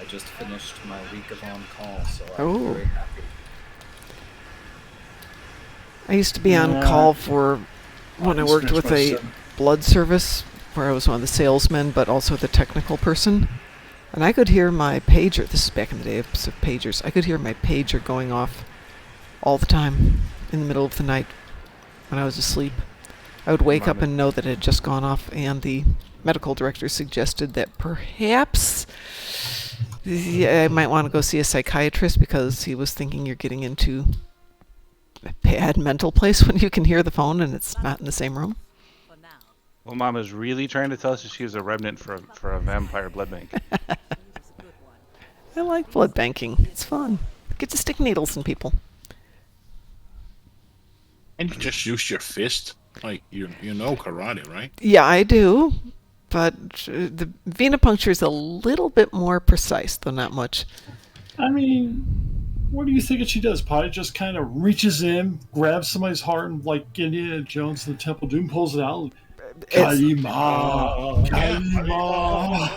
I just finished my week of on call, so I'm Oh. very happy. I used to be on Yeah. call for when I just worked finished with my a seven. blood service where I was one of the salesmen but also the technical person. And I could hear my pager, this is back in the day of pagers, I could hear my pager going off all the time in the middle of the night when I was asleep. I would wake up and know that it had just gone off, and the medical director suggested that perhaps I might want to go see a psychiatrist because he was thinking you're getting into a bad mental place when you can hear the phone and it's not in the same room. Well, Mama's really trying to tell us that she was a remnant for a vampire blood bank. I like blood banking. It's fun. Get to stick needles in people. And you just use your fist, like you know karate, right? Yeah, I do. But the venipuncture is a little bit more precise, though not much. I mean, what do you think she does? Probably just kind of reaches in, grabs somebody's heart, and like Indiana Jones in the Temple of Doom pulls it out. It's- Kalima! Kalima!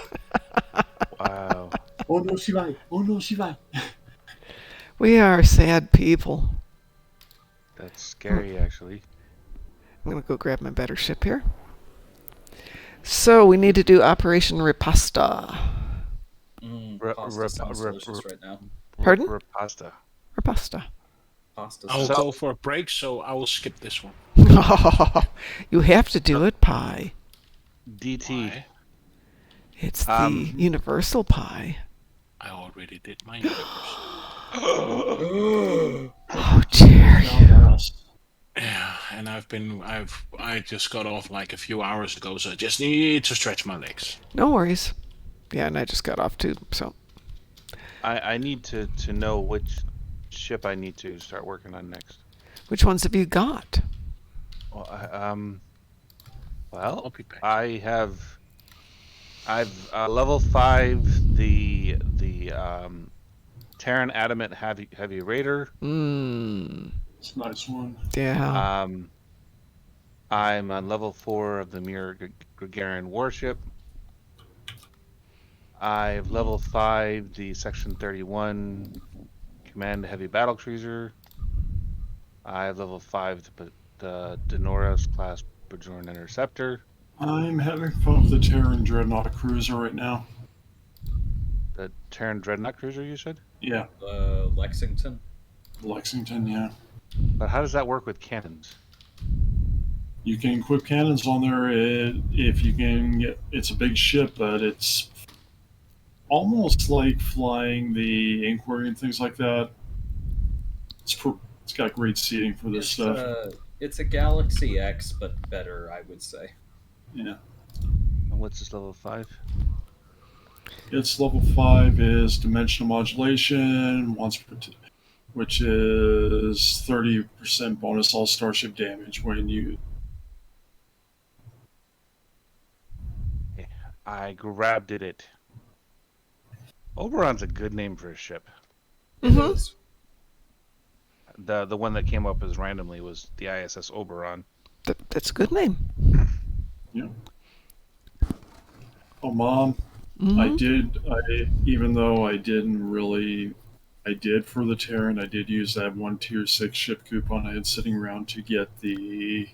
Wow. Oh no, Shivai! Oh no, Shivai! We are sad people. That's scary, actually. I'm going to go grab my better ship here. So we need to do Operation Riposta. Pasta sounds delicious right now. Pardon? Pasta. Riposta. Pasta. I'll So- go for a break, so I will skip this one. You have to do it, Pie. DT. Why? It's the universal pie. I already did my universe. Oh, dear. Yeah, and I just got off like a few hours ago, so I just need to stretch my legs. No worries. Yeah, and I just got off too, so. I need to know which ship I need to start working on next. Which ones have you got? Well, I'll be back. I've level 5 the Terran Adamant Heavy Raider. It's a nice one. Yeah. I'm on level 4 of the Mirror Gregarian Warship. I've level 5 the Section 31 Command Heavy Battle Cruiser. I have level 5 the Denoras class Bajoran Interceptor. I'm having fun with the Terran Dreadnought Cruiser right now. The Terran Dreadnought Cruiser, you said? Yeah, Lexington. Lexington, yeah. But how does that work with cannons? You can equip cannons on there if you can get. It's a big ship, but it's almost like flying the Inquiry and things like that. It's got great seating for this stuff. It's a Galaxy X, but better, I would say. Yeah. And what's this level 5? Its level 5 is Dimensional Modulation, which is 30% bonus all starship damage when you. I grabbed it. Oberon's a good name for a ship. It is. The one that came up as randomly was the ISS Oberon. That's a good name. Yeah. Oh, Mom, Mhm. even though I didn't really, I did for the Terran, I did use that one tier 6 ship coupon I had sitting around to get the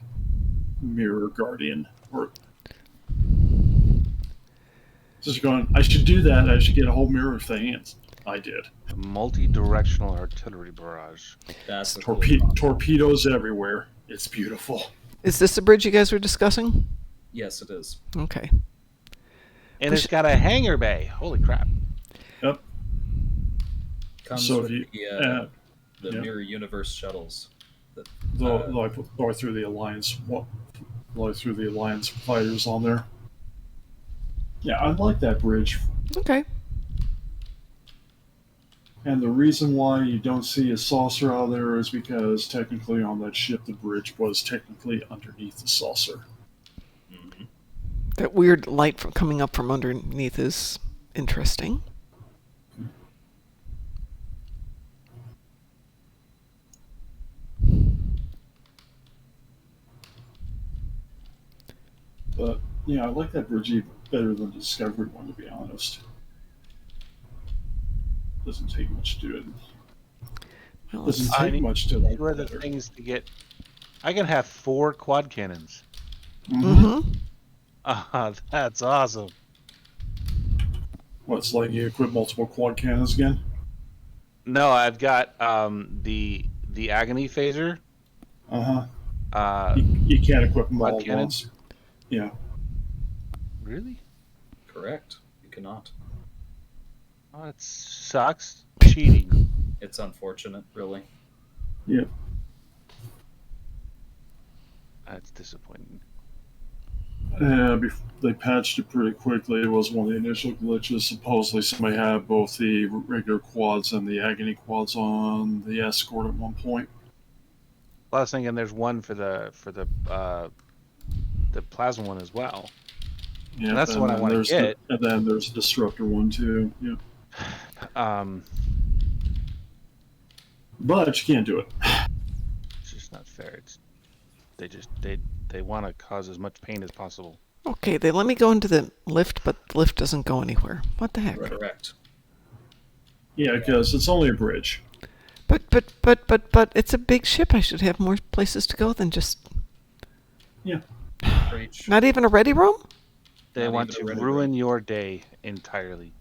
Mirror Guardian. Just going, I should do that, I should get a whole mirror thing, and I did. Multi-directional artillery barrage. That's a cool concept. Torpedoes everywhere. It's beautiful. Is this the bridge you guys were discussing? Yes, it is. Okay. And it's got a hangar bay. Holy crap. Yep. Comes So with if the yeah. Mirror Universe shuttles. Though I threw the Alliance fighters on there. Yeah, I like that bridge. Okay. And the reason why you don't see a saucer out there is because technically on that ship, the bridge was technically underneath the saucer. Mm-hmm. That weird light coming up from underneath is interesting. But yeah, I like that bridge even better than the Discovery one, to be honest. Doesn't take much to do it. Well, Doesn't it's- I take need- much to like Two other better. things to get. I can have 4 quad cannons. Mhm. That's awesome. What's like you equip multiple quad cannons again? No, I've got the Agony Phaser. Uh-huh. You can't equip them Quad all at cannons? once. Yeah. Really? Correct. You cannot. Oh, it sucks. Cheating. It's unfortunate, really. Yep. That's disappointing. They patched it pretty quickly. It was one of the initial glitches. Supposedly somebody had both the regular quads and the agony quads on the escort at one point. I was thinking there's one for the plasma one as well. Yeah, And that's the and one I then wanna there's get. And then there's a disruptor one too. Yeah. But you can't do it. It's just not fair. They want to cause as much pain as possible. Okay, they let me go into the lift, but the lift doesn't go anywhere. What the heck? Correct. Yeah, because it's only a bridge. But it's a big ship. I should have more places to go than just... Preach. Not even a ready room? They Not want even to a ready ruin room. your day entirely.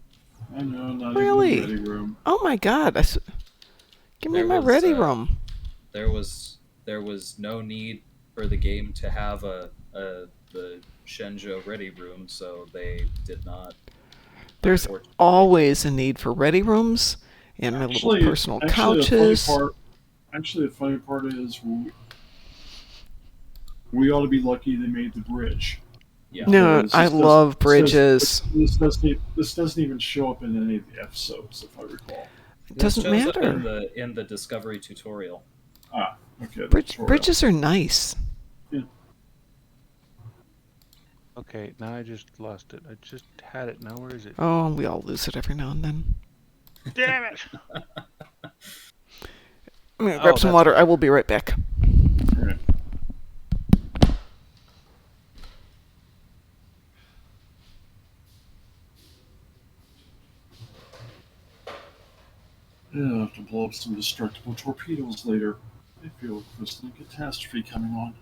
I know, not Really? even a ready room. Oh my God! Give me There my was, ready room. There was no need for the game to have the Shenzhou ready room, so they did not. There's unfortunately. always a need for ready rooms and my little personal couches. The funny part is we ought to be lucky they made the bridge. Yeah. No, Because I love bridges. This doesn't even show up in any of the episodes, if I recall. It This doesn't shows up matter. in the Discovery tutorial. Ah, okay. Bridges are nice. Okay, now I just lost it. I just had it. Now where is it? Oh, we all lose it every now and then. Damn it! I'm gonna grab some that's water. right. I will be right back. Right. Yeah, I'll have to blow up some destructible torpedoes later. I feel a crystalline catastrophe coming on.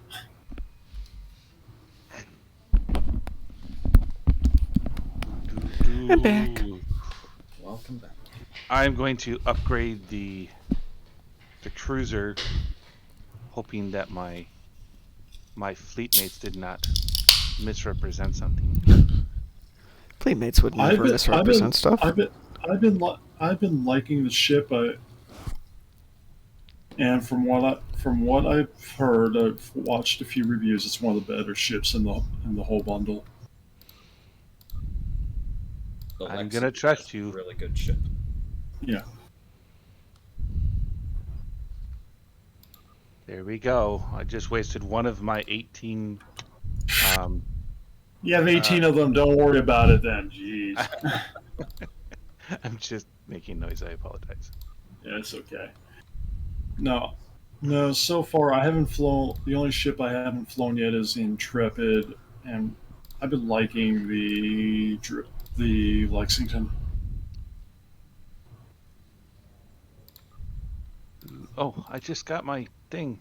I'm back. Welcome back. I'm going to upgrade the cruiser, hoping that my fleet mates did not misrepresent something. Playmates would never misrepresent stuff. I've been liking the ship. And from what I've heard, I've watched a few reviews. It's one of the better ships in the whole bundle. The I'm Lexi gonna trust is a you. Really good ship. Yeah. There we go. I just wasted one of my 18. You have 18 of them. Don't worry about it then. Jeez. I'm just making noise. I apologize. Yeah, it's okay. No. So far I haven't flown. The only ship I haven't flown yet is Intrepid, and I've been liking the Lexington. Oh, I just got my thing.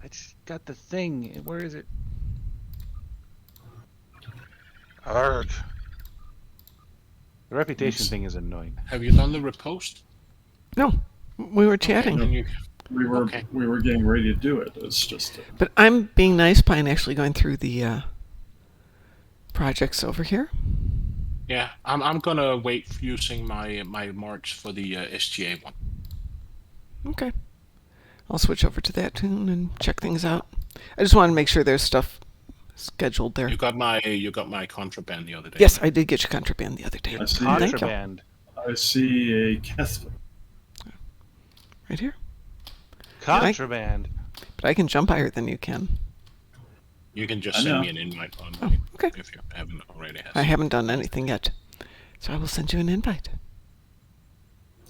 I just got the thing. Where is it? Arg. The reputation thing is annoying. Have you done the repost? No, we were chatting. Then you, We were Okay. we were getting ready to do it. It's just But I'm being nice by actually going through the projects over here. yeah, I'm gonna wait for using my marks for the SGA one. Okay. I'll switch over to that tune and check things out. I just want to make sure there's stuff scheduled there. You got my contraband the other day. Yes, I did get your contraband the other day. I see. Thank you. Contraband. I see a Keth. Right here. Contraband. But I can jump higher than you can. You can just I send know. me an invite on Oh, okay. if you haven't already. I haven't done anything yet. So I will send you an invite.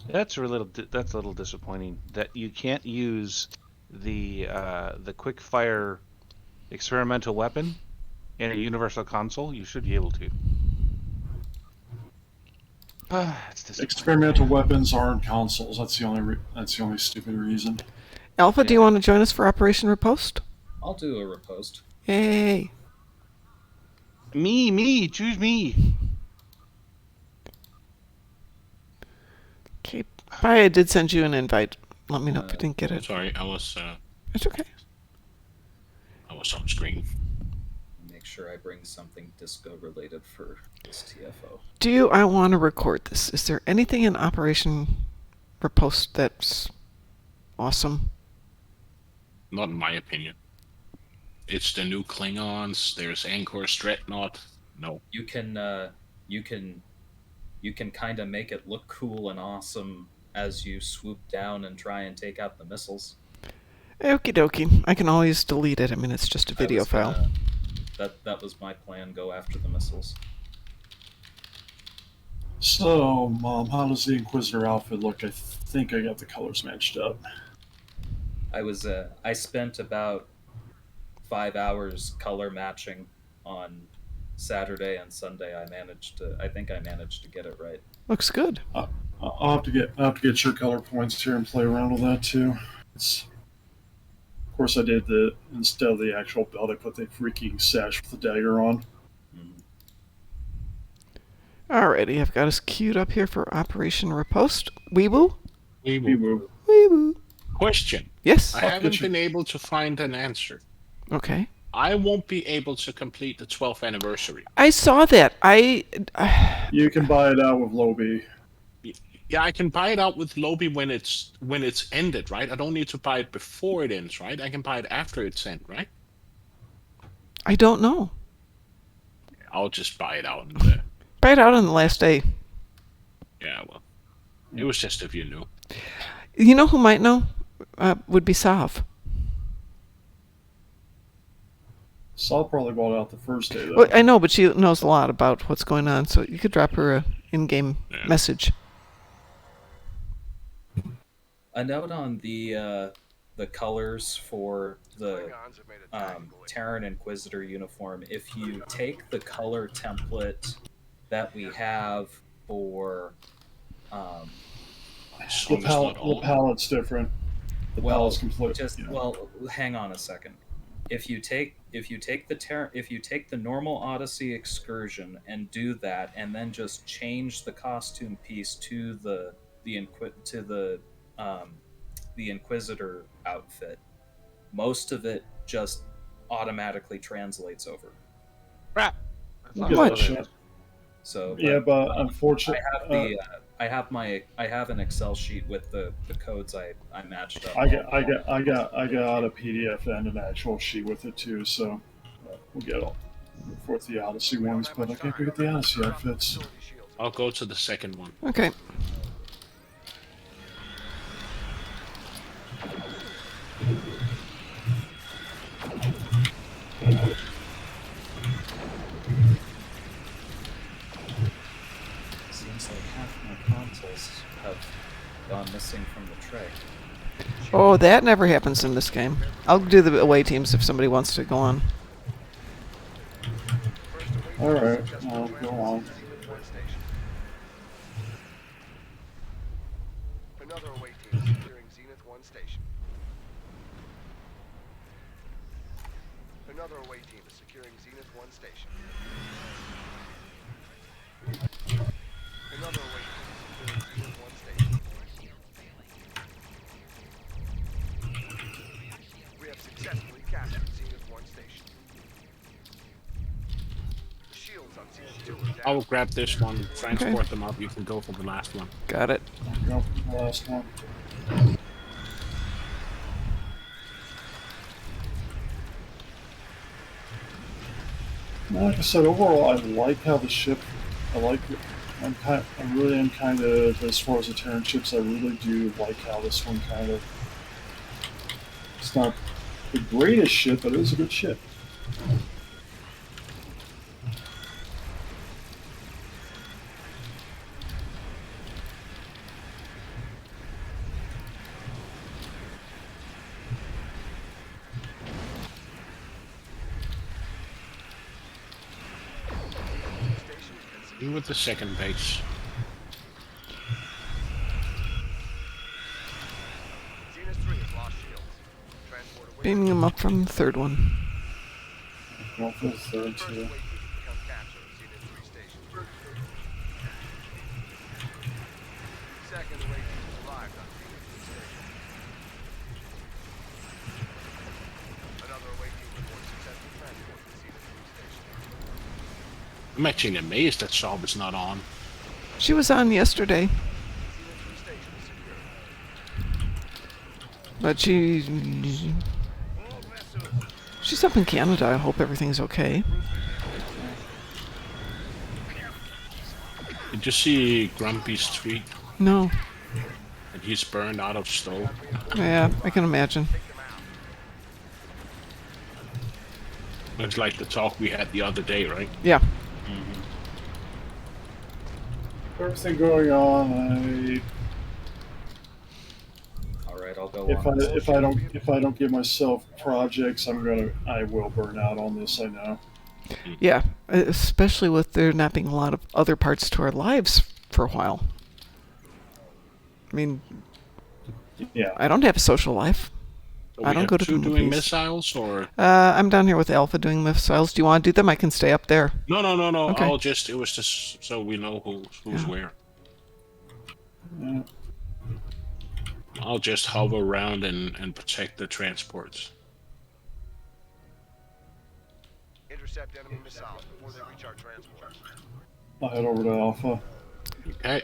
That's a little disappointing that you can't use the quick fire experimental weapon in a universal console. You should be able to. It's disappointing. Experimental weapons aren't consoles. That's the only stupid reason. Alpha, do you want to join us for Operation Repost? I'll do a repost. Yay. Me, choose me. Okay. Bye, I did send you an invite. Let me know if you didn't get it. Sorry, I was It's okay. on screen. Make sure I bring something disco related for this TFO. I want to record this? Is there anything in Operation Repost that's awesome? Not in my opinion. It's the new Klingons. There's Anchor's Dreadnought. No. You can kind of make it look cool and awesome as you swoop down and try and take out the missiles. Okie dokie. I can always delete it. I mean, it's just a video file. That was my plan. Go after the missiles. So, Mom, how does the Inquisitor outfit look? I think I got the colors matched up. I spent about 5 hours color matching on Saturday and Sunday. I think I managed to get it right. Looks good. I'll have to get your color points here and play around with that too. Of course, I did instead of the actual belt, I put the freaking sash with the dagger on. Mhm. Alrighty, I've got us queued up here for Operation Repost. Weeboo? Weeboo. Weeboo. Question. Yes. I haven't been able to find an answer. Okay. I won't be able to complete the 12th anniversary. I saw that. You can buy it out with Lobby. Yeah, I can buy it out with Lobby when it's ended, right? I don't need to buy it before it ends, right? I can buy it after it's ended, right? I don't know. I'll just buy it out. Buy it out on the last day. Yeah, well, it was just if you knew. You know who might know? Would be Sav. Saul probably bought it out the first day, though. Well, I know, but she knows a lot about what's going on, so you could drop her a in-game message. A note on the colors for the Terran Inquisitor uniform. If you take the color template that we have for the palette's different. The palette's completely. Well, hang on a second. If you take the normal Odyssey excursion and do that, and then just change the costume piece to the Inquisitor outfit, most of it just automatically translates over. Crap. What? So yeah, but unfortunately, I have an Excel sheet with the codes I matched up. I got a PDF and an actual sheet with it too. So we'll get all for the Odyssey ones, but I can't get the Odyssey outfits. I'll go to the second one. Okay. Seems like half my consoles have gone missing from the tray. Oh, that never happens in this game. I'll do the away teams if somebody wants to go on. Alright, I'll go on. Another away team securing Zenith 1 station. Another away team is securing Zenith 1 station. Another away team is securing Zenith 1 station. We have successfully captured Zenith 1 station. The shields on Zenith 2 are down. I will grab this one, transport them up. You can go for the last one. Got it. Go for the last one. Like I said, overall, I like how the ship. I like it. I really am kind of, as far as the Terran ships, I really do like how this one kind of. It's not the greatest ship, but it is a good ship. You with the second base. Zenith 3 has lost shields. Transport away. Beaming them up from the third one. Going for the third First too. away team to become capture of Zenith 3 station. Second away team has arrived on Zenith 3 station. Another away team reports successful transport to Zenith 3 station. I'm actually amazed that Saab is not on. She was on yesterday, Zenith 3 station is secure. but she's up in Canada. I hope everything's okay. Did you see Grumpy's tweet? No. And he's burned out of stove. Yeah, I can imagine. Looks like the talk we had the other day, right? Yeah. Everything going on. All right, I'll go If on. I don't give myself projects, I will burn out on this. I know. Yeah, especially with there not being a lot of other parts to our lives for a while. I mean, Yeah. I don't have a social life. So I we don't have go to two the doing movies. missiles, or I'm down here with Alpha doing missiles. Do you want to do them? I can stay up there. no. Okay. It was just so we know who's Yeah. where. Yeah. I'll just hover around and protect the transports. Intercept enemy missiles before they reach our transport. I'll head over to Alpha. Okay.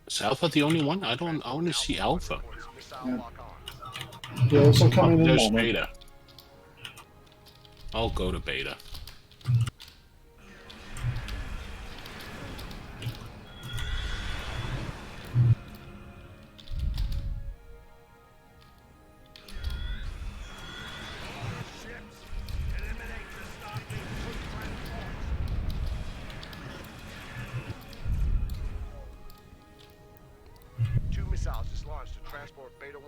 Is Alpha the only one? I only see Alpha. Reports missile Yeah. lock on. Yeah, this will come in a There's moment. Beta. I'll go to Beta. Ships, eliminate the starting foot platforms. Two missiles just launched to transport Beta 1.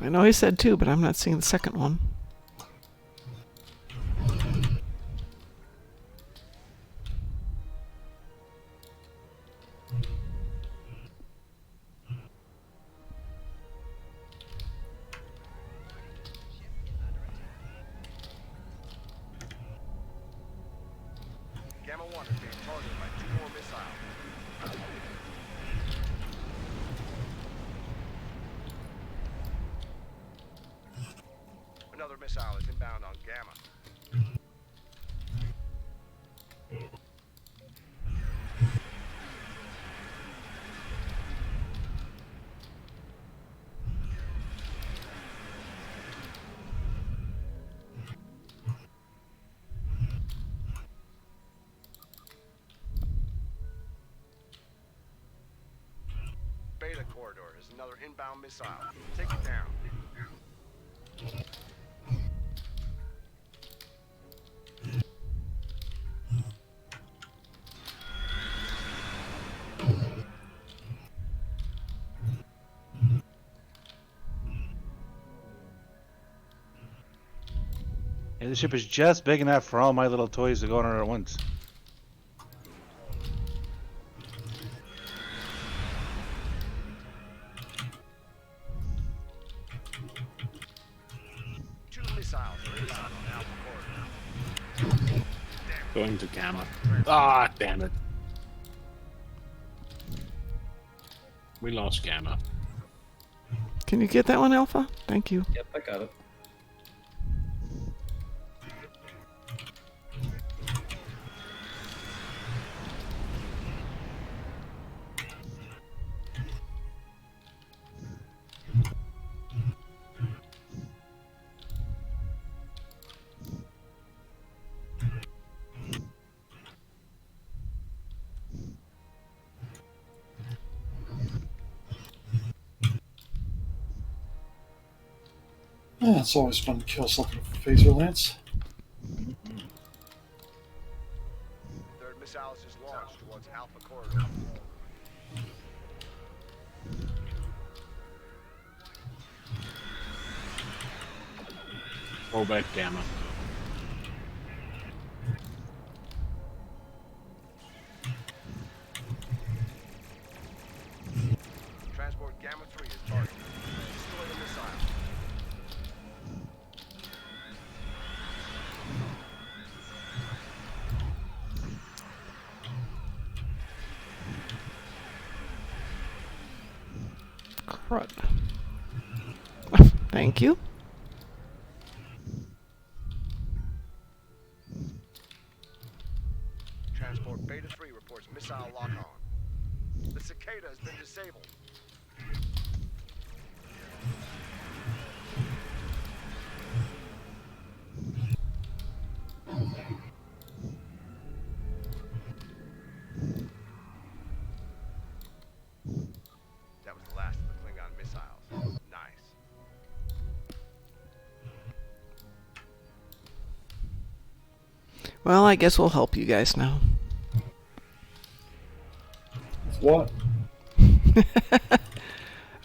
I know he said 2, but I'm not seeing the second one. Gamma 1 is being targeted by 2 more missiles. Another missile is inbound on Gamma. Beta corridor is another inbound missile. Take it down. And the ship is just big enough for all my little toys to go on her at once. Two missiles are inbound on Alpha corridor. Going to Gamma. Ah, damn it. We lost Gamma. Can you get that one, Alpha? Thank you. Yep, I got it. Yeah, it's always fun to kill something with a phaser lance. Third missile is just launched towards Alpha corridor. Roll back Gamma. Transport Gamma 3 is targeted. Destroy the missile. Crud. Thank you. Transport Beta 3 reports missile lock on. The cicada has been disabled. That was the last of the Klingon missiles. Nice. Well, I guess we'll help you guys now. What?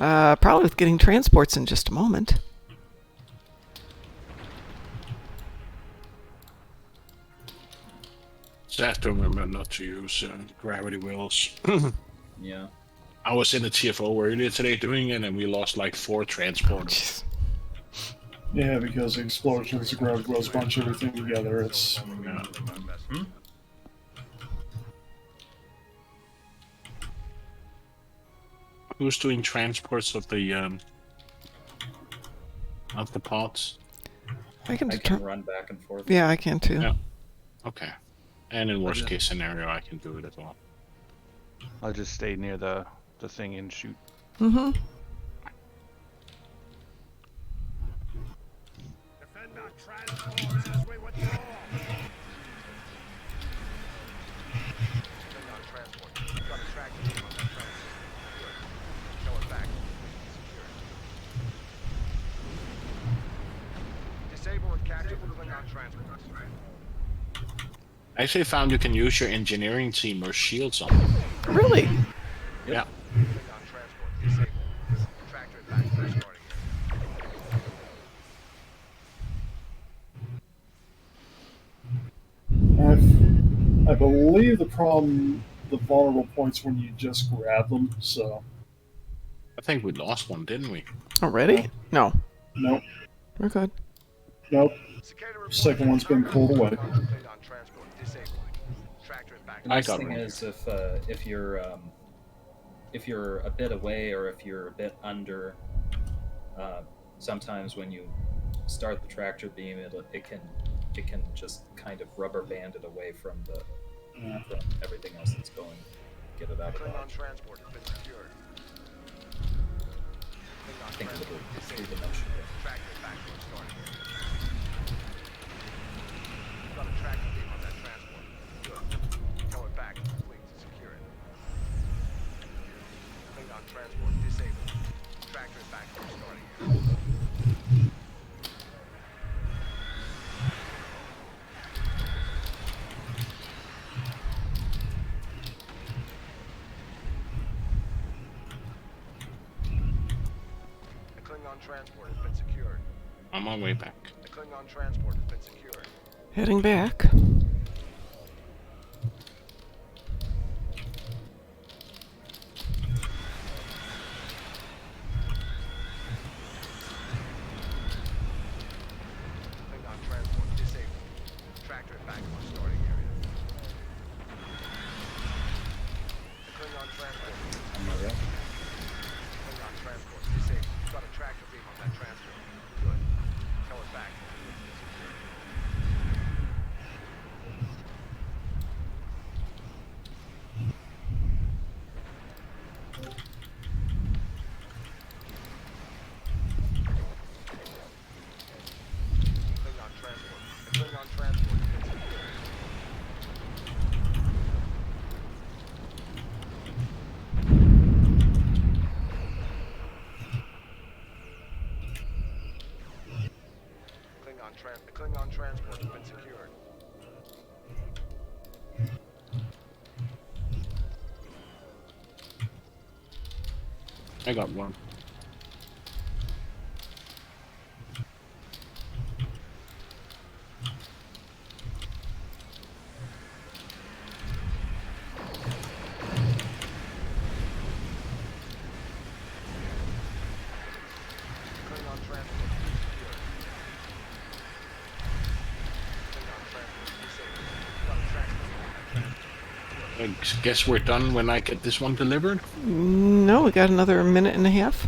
Probably with getting transports in just a moment. So I have to remember not to use gravity wells. Yeah. I was in the TFO earlier today doing it, and we lost like 4 transporters. Jeez. Yeah, because the explosions, the gravity wells bunch everything together. It's Yeah. Who's doing transports of the pods? I can I can determine. run back and forth. Yeah, I can too. Yeah. Okay. And in worst case scenario, I can do it as well. I'll just stay near the thing and shoot. Mm-hmm. Defend our transports as we would all. Defend our transport. You've got a track team on that transport. Good. Show it back. Secure it. Disable and capture the Klingon transports. I actually found you can use your engineering team or shields on them. Really? Yeah. Klingon transport disabled. Tractor it back to the starting I believe the problem, the vulnerable points when you just grab them. So I think we lost one, didn't we? Already? No. nope, We're good. nope. Cicada report. Second one's been pulled away. Klingon transport disabled. Tractor it back. The I nice got thing one. is if you're a bit away or if you're a bit under, sometimes when you start the tractor beam, it can just kind of rubber band it away from from everything else that's going. Get it out of Klingon dodge. transport has been secured. Klingon Think a little transport through disabled. the motion. Tractor it back to its starting area. You've got a tractor beam on that transport. Good. Tow it back to the fleet to secure it. Klingon transport disabled. Tractor it back to its starting area. The Klingon transport has been secured. I'm on my way back. The Klingon transport has been secured. Heading back. Klingon transport disabled. Tractor it back to our starting area. The Klingon transport. On my right. Klingon transport disabled. You've got a tractor beam on that transport. Good. Tow it back. Klingon transport. The Klingon transport has been secured. The Klingon transport has been secured. I got one. Klingon transport has been secured. Klingon transport disabled. Got a tractor beam on that transport. I guess we're done when I get this one delivered. No, we got another minute and a half.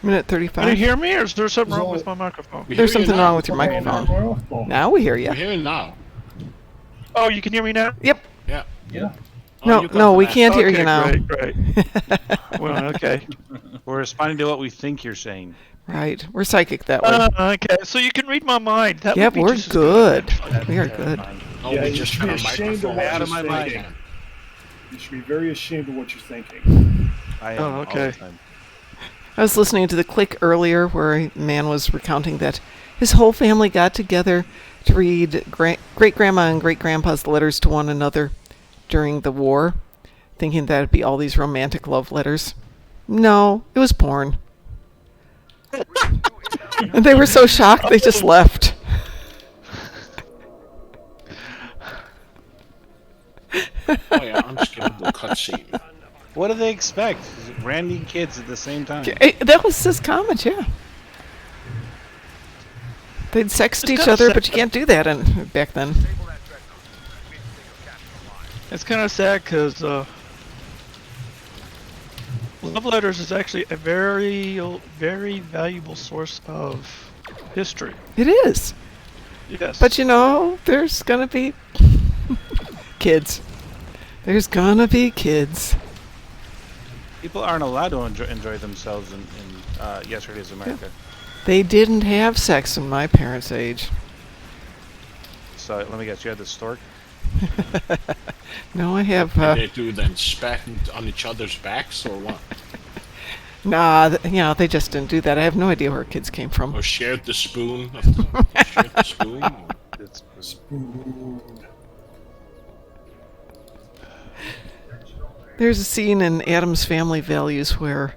Minute Can you 35. hear me, or is there something wrong Well, with my microphone? We There's hear you something now. wrong with your microphone. Now we hear you. We hear you now. Oh, you can hear me now? Yep. Yeah. Yeah. Oh, No, you got no, the we last- can't hear Okay, you now. Great, great. Well, okay. We're responding to what we think you're saying. Right. We're psychic that way. Okay, so you can read my mind. That Yep, would be we're just as good. That's We are terrifying. good. Oh, Yeah, we you just should got be a ashamed of microphone. what Out of you're my thinking. mind. You should be very ashamed of what you're thinking. I am Oh, all okay. the time. I was listening to the click earlier where a man was recounting that his whole family got together to read great-grandma and great-grandpa's letters to one another during the war, thinking that it'd be all these romantic love letters. No, it was porn. And they were so shocked they just left. Oh yeah, unskippable cutscene. What do they expect? Randy kids at the same time. That was his comment, yeah. They'd sext It's each kinda other, sad. but you can't do that back then. Disable that dreadnought. We need to take your captain alive. It's kind of sad because love letters is actually a very valuable source of history. It is. Yes. But there's gonna be kids. There's gonna be kids. People aren't allowed to enjoy themselves in yesterday's America. They didn't have sex in my parents' age. So let me guess, you had the stork? No, I have. They do then spat on each other's backs or what? Nah, they just didn't do that. I have no idea where kids came from. Or shared the spoon? Shared the spoon? Or... It's Spoon. There's a scene in Addams Family Values where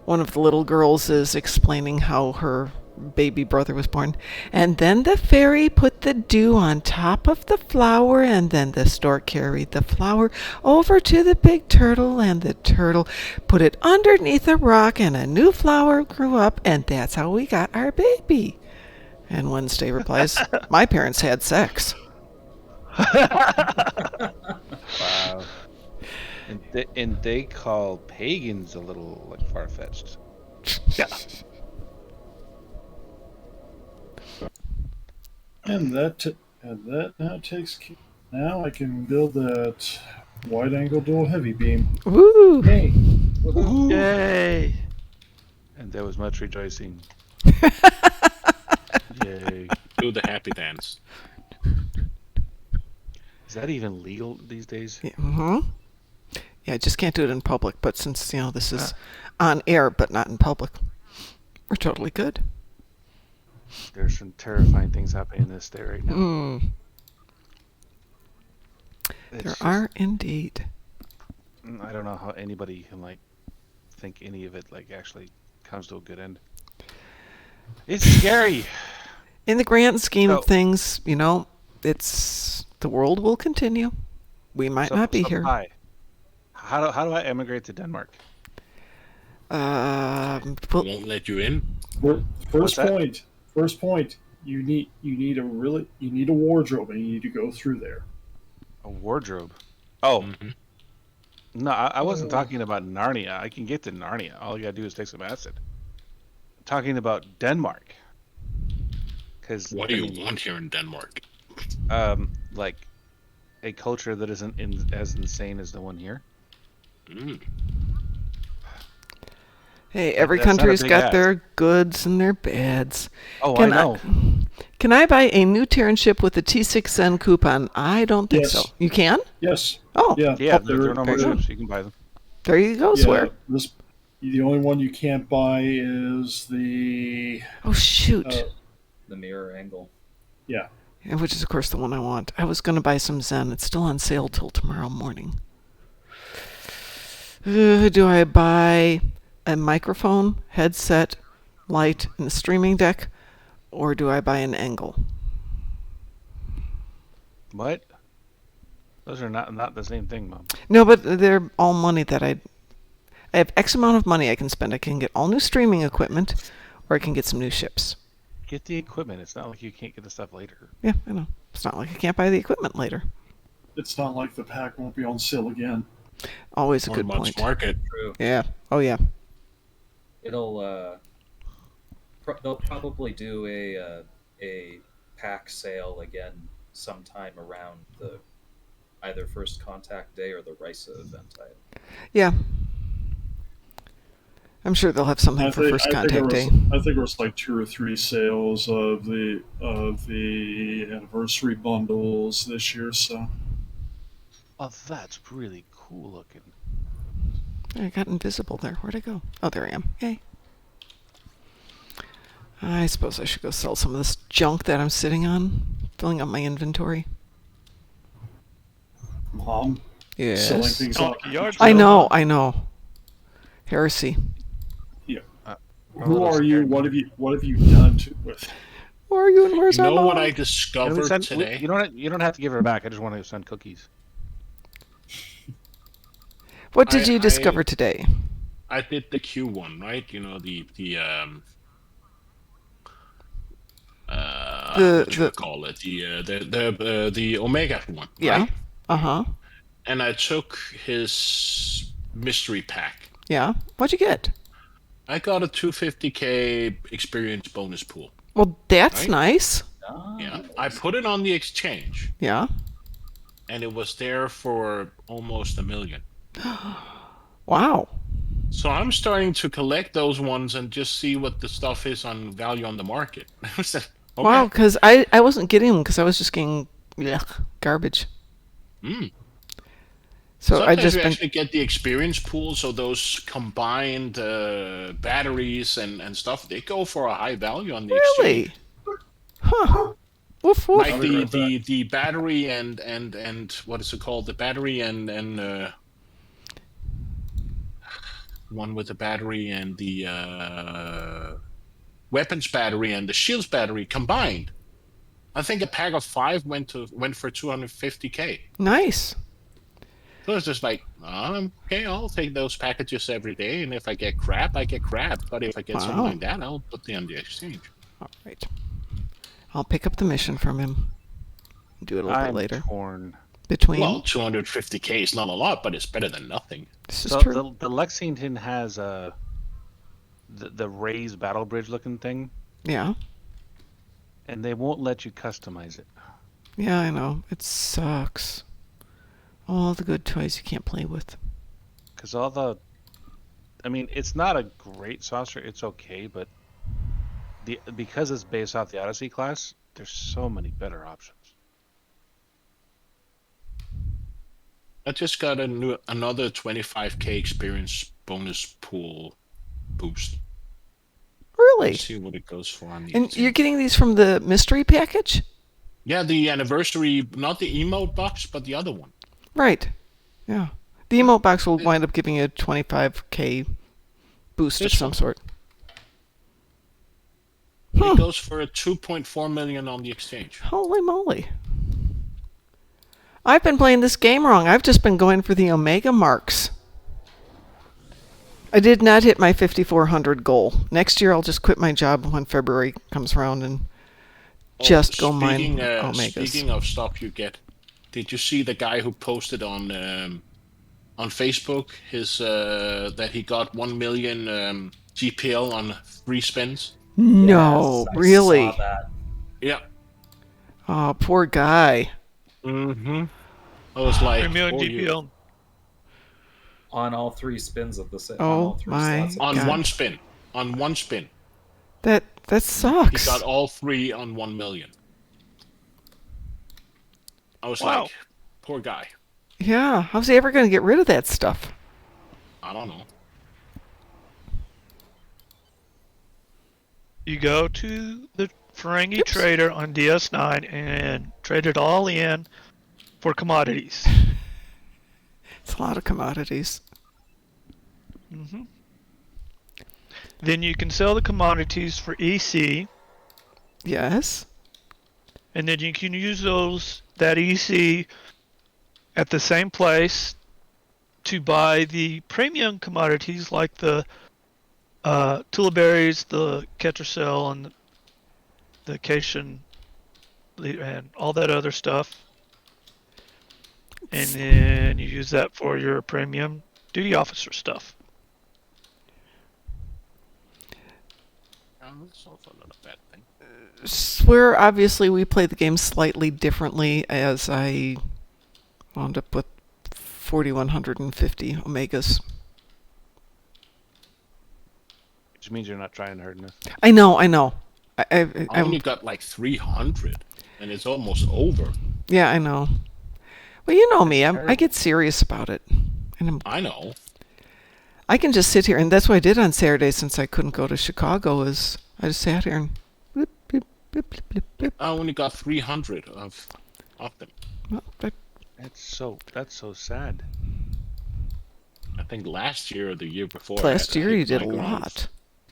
one of the little girls is explaining how her baby brother was born. And then the fairy put the dew on top of the flower, and then the stork carried the flower over to the big turtle, and the turtle put it underneath a rock, and a new flower grew up, and that's how we got our baby. And Wednesday replies, my parents had sex. wow. And they call pagans a little like far-fetched. Yeah. And that now takes. Now I can build that wide-angle dual heavy beam. Woo! Hey, Yay! And there was much rejoicing. Yay. Do the happy dance. Is that even legal these days? Mm-hmm. Yeah, I just can't do it in public. But since this is on air, but not in public, we're totally good. There's some terrifying things happening in this state right now. It's There just- are indeed. I don't know how anybody can think any of it actually comes to a good end. It's scary. In the grand scheme So- of things, it's the world will continue. We might not be here. Hi. How do I emigrate to Denmark? Well, Won't let you in. First that? point. First point. You need a wardrobe, and you need to go through there. A wardrobe. Oh, Mhm. no, I wasn't talking about Narnia. I can get to Narnia. All you gotta do is take some acid. I'm talking about Denmark. Because What do you want here in Denmark? like a culture that isn't as insane as the one here. Mm. hey, every That's not a country's big got ask. their goods and their bads. Oh, Can I know. Can I buy a new Terran ship with a T6N coupon? I don't think Yes. so. You can? Yes. Oh, Yeah. Yeah, there are no more there- ships. You can buy them. there you go, Yeah, swear. the only one you can't buy is the. Oh, shoot. The mirror angle. Yeah. Yeah, which is, of course, the one I want. I was going to buy some Zen. It's still on sale till tomorrow morning. Do I buy a microphone, headset, light, and a streaming deck? Or do I buy an angle? What? Those are not the same thing, Mom. No, but they're all money that I have X amount of money I can spend. I can get all new streaming equipment, or I can get some new ships. Get the equipment. It's not like you can't get the stuff later. Yeah, I know. It's not like I can't buy the equipment later. It's not like the pack won't be on sale again. Always a On good Mud's point. Market. True. Yeah. Oh, yeah. It'll they'll probably do a pack sale again sometime around the either First Contact Day or the Risa event. Yeah. I'm sure they'll have something for First Contact Day. I think it was like 2 or 3 sales of the anniversary bundles this year. So Oh, that's really cool looking. I got invisible there. Where'd I go? Oh, there I am. Yay. I suppose I should go sell some of this junk that I'm sitting on, filling up my inventory. Mom, Yes. selling things Oh, off. yard I sale. know. Heresy. Who are you? What have you done with? Who are you and where's You know our what mom? I discovered today? You don't have to give her back. I just want to send cookies. What did you discover today? I did the Q one, right? You know what you call it? The Omega one. Yeah. Right? Uh-huh. And I took his mystery pack. Yeah. What'd you get? I got a 250k experience bonus pool. Well, that's Right? nice. Yeah. I put it on the exchange, Yeah. and it was there for almost $1 million. Wow. So I'm starting to collect those ones and just see what the stuff is on value on the market. Okay. Wow, because I wasn't getting them because I was just getting garbage. Mm. So I Sometimes just you been actually get the experience pool, so those combined batteries and stuff, they go for a high value on the exchange. really, huh? Woof woof. Like the battery and what is it called? The battery and one with the battery and the weapons battery and the shields battery combined. I think a pack of 5 went for 250k. Nice. So it's just like, okay, I'll take those packages every day, and if I get crap, I get crap. But if I get something like that, I'll put them on the exchange. All right. I'll pick up the mission from him. Do it a little bit later. Torn. Between. Well, 250k is not a lot, but it's better than nothing. This is So true. the Lexington has the raised battle bridge looking thing, Yeah. and they won't let you customize it. Yeah, I know. It sucks. All the good toys you can't play with. Because it's not a great saucer. It's okay, but because it's based off the Odyssey class, there's so many better options. I just got another 25k experience bonus pool boost. Really? Let's see what it goes for on the And exchange. you're getting these from the mystery package? Yeah, the anniversary, not the emote box, but the other one. Right. Yeah. The emote box will wind up giving you a 25k boost of This some one. sort. It goes for a 2.4 million on the exchange. Holy moly. I've been playing this game wrong. I've just been going for the Omega marks. I did not hit my 5,400 goal. Next year I'll just quit my job when February comes around and just go mine Omegas. Speaking of stuff you get, did you see the guy who posted on Facebook his that he got 1 million GPL on 3 spins? No, Yes, I really? saw that. Yeah. Oh, poor guy. Mm-hmm. I was like, 3 million oh, you- GPL. On all 3 spins of the set. Oh, on all 3 my slots of on God. one spin. On one spin. That He sucks. got all 3 on 1 million. I was Wow. like, poor guy. Yeah, how's he ever going to get rid of that stuff? I don't know. You go to the Ferengi trader on DS9 and trade it all in for commodities. It's a lot of commodities. Then you can sell the commodities for EC, Yes. and then you can use that EC at the same place to buy the premium commodities like the Tulaberries, the Ketracel, and the Cation, and all that other stuff. And then you use that for your premium duty officer stuff. That's also not a bad thing. Swear, obviously, we play the game slightly differently as I wound up with 4,150 Omegas. Which means you're not trying hard enough. I know. I only got like 300, and it's almost over. Yeah, I know. Well, you know me. I get serious about it. And I know. I can just sit here, and that's what I did on Saturday since I couldn't go to Chicago, is I just sat here and blip, blip, blip, blip, blip, blip. I only got 300 of them. Well, That's so sad. I think last year or the year before. Last year you did a like around- lot.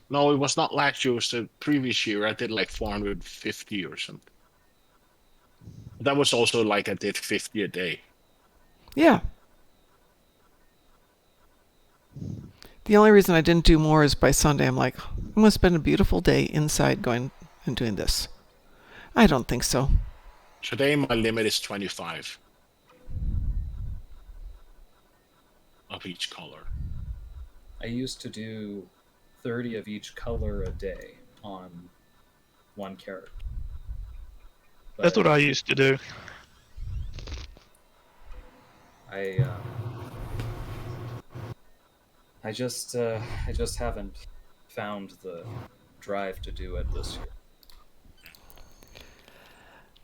No, it was not last year. It was the previous year. I did like 450 or something. That was also like I did 50 a day. Yeah. The only reason I didn't do more is by Sunday I'm like, I'm going to spend a beautiful day inside going and doing this. I don't think so. Today my limit is 25 of each color. I used to do 30 of each color a day on one character. That's what I used to do. I just haven't found the drive to do it this year.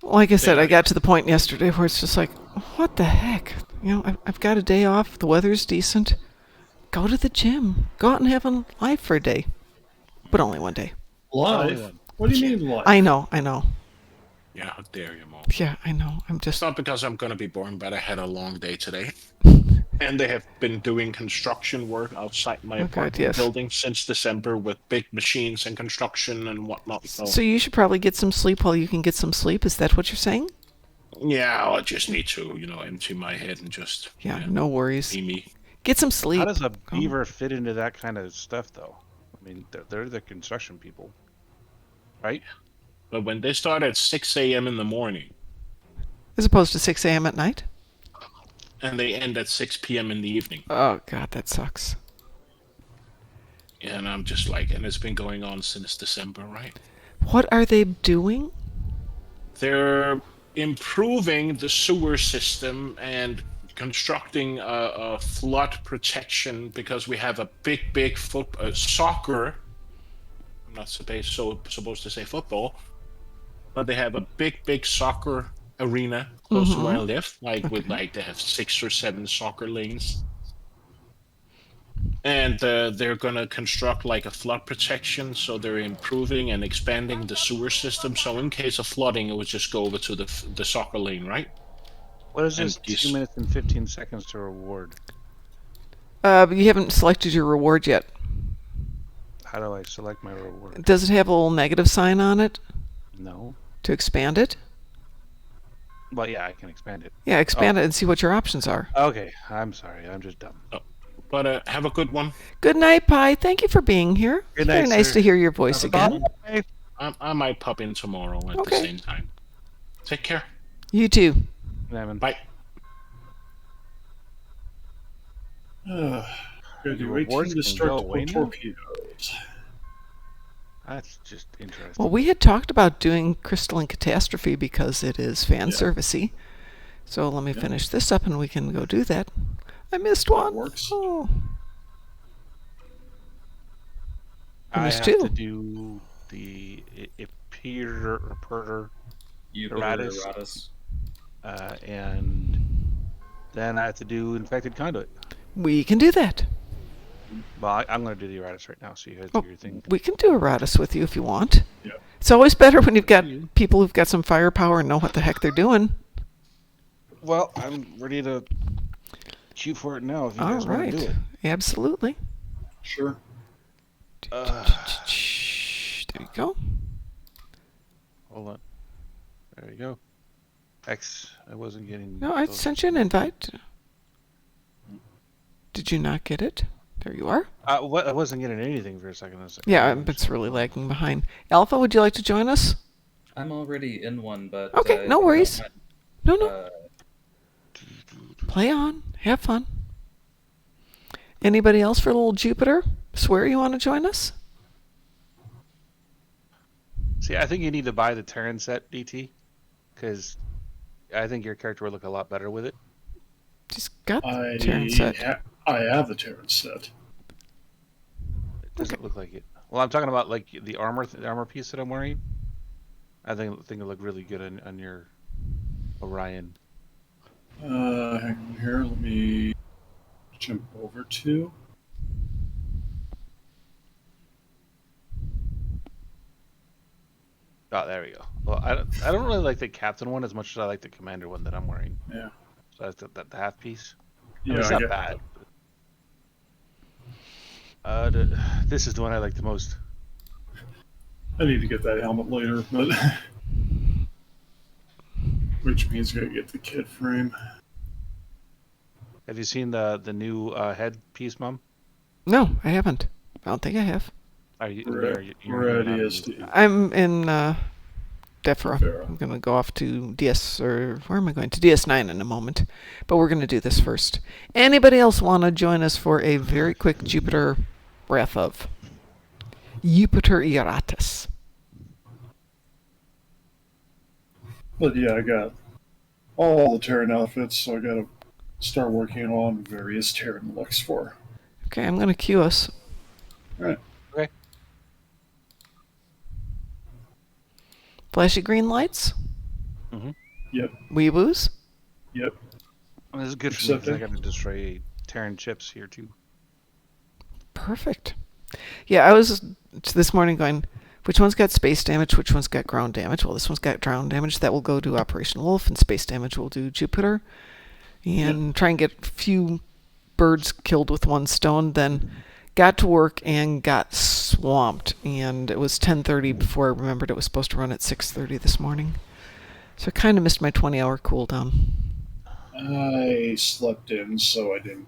Like I said, I got to the point yesterday where it's just like, what the heck? You know, I've got a day off. The weather's decent. Go to the gym. Go out and have a life for a day. But only one day. Live? What do you mean live? I know. Yeah, how dare you, Mom? Yeah, I know. I'm It's just... not because I'm going to be boring, but I had a long day today. And they have been doing construction work outside my apartment building since December with big machines and construction and whatnot. So you should probably get some sleep while you can get some sleep. Is that what you're saying? Yeah, I just need to, empty my head and just... Yeah, no worries. Be me. Get some sleep. How does a beaver fit into that kind of stuff, though? I mean, they're the construction people, right? But when they start at 6 a.m. in the morning... As opposed to 6 a.m. at night? And they end at 6 p.m. in the evening. Oh, God, that sucks. And I'm just like, and it's been going on since December, right? What are they doing? They're improving the sewer system and constructing a flood protection because we have a big soccer. I'm not supposed to say football, but they have a big soccer arena close to where I live, they have 6 or 7 soccer lanes, and they're gonna construct like a flood protection, so they're improving and expanding the sewer system, so in case of flooding it would just go over to the soccer lane, right? What is this 2 minutes and 15 seconds to reward? You haven't selected your reward yet. How do I select my reward? Does it have a little negative sign on it? No. To expand it? Well, yeah, I can expand it. Yeah, expand it and see what your options are. Okay, I'm sorry, I'm just dumb. But have a good one. Good night, Pi. Thank you for being here. Good night, Very nice sir. to hear your voice again. I might pop in tomorrow at the same time. Take care. You too. Bye. Rewards destructible torpedoes. That's just interesting. Well, we had talked about doing Crystalline Catastrophe because it is fan-servicey. So let me finish this up and we can go do that. I missed one. Works. Oh. I missed have two. to do the Perter Erratus, and then I have to do Infected Conduit. We can do that. Well, I'm going to do the Erratus right now, so you guys do your thing. We can do Erratus with you if you want. Yeah. It's always better when you've got people who've got some firepower and know what the heck they're doing. Well, I'm ready to shoot for it now if you All guys want right. to do it. Absolutely. Sure. There you go. Hold on. There you go. X, I wasn't getting... No, I those. sent you an invite. Did you not get it? There you are. I wasn't getting anything for a second. Yeah, it's really lagging behind. Alpha, would you like to join us? I'm already in one, but Okay, no worries. No. Uh, Play on. Have fun. Anybody else for a little Jupiter? Swear you want to join us? See, I think you need to buy the Terran set, DT, because I think your character would look a lot better with it. Just got I the Terran set. I have the Terran set. It doesn't look like it. Well, I'm talking about like the armor piece that I'm wearing. I think it'll look really good on your Orion. Hang on here. Let me jump over to. Oh, there we go. Well, I don't really like the captain one as much as I like the commander one that I'm wearing. Yeah. So that's the half piece. I Yeah, mean, it's I not get- bad. This is the one I like the most. I need to get that helmet later, but which means I gotta get the kit frame. Have you seen the new headpiece, Mom? No, I haven't. I don't think I have. Are you? We're at not- ESD. I'm in Defra. Defra. I'm going to go off to DS, or where am I going? To DS9 in a moment. But we're going to do this first. Anybody else want to join us for a very quick Jupiter Wrath of? Jupiter Iratus. But yeah, I got all the Terran outfits, so I gotta start working on various Terran looks for. Okay, I'm going to cue us. Alright. Okay. Flashy green lights. Yep. Weeboos. Yep. This is good for me because I Accepting. got to destroy Terran chips here too. Perfect. Yeah, I was this morning going, which one's got space damage, which one's got ground damage? Well, this one's got ground damage. That will go to Operation Wolf, and space damage will do Jupiter. And try and get a few birds killed with one stone. Then got to work and got swamped. And it was 10:30 before I remembered it was supposed to run at 6:30 this morning. So I kind of missed my 20-hour cooldown. I slept in, so I didn't.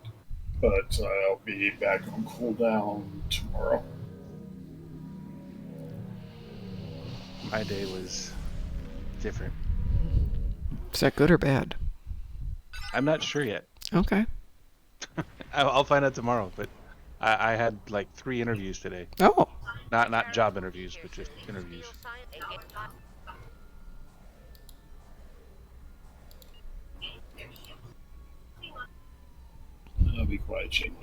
But I'll be back on cooldown tomorrow. My day was different. Is that good or bad? I'm not sure yet. Okay. I'll find out tomorrow. But I had like 3 interviews today. Oh. Not job interviews, but just interviews. I'll be quiet, Shane.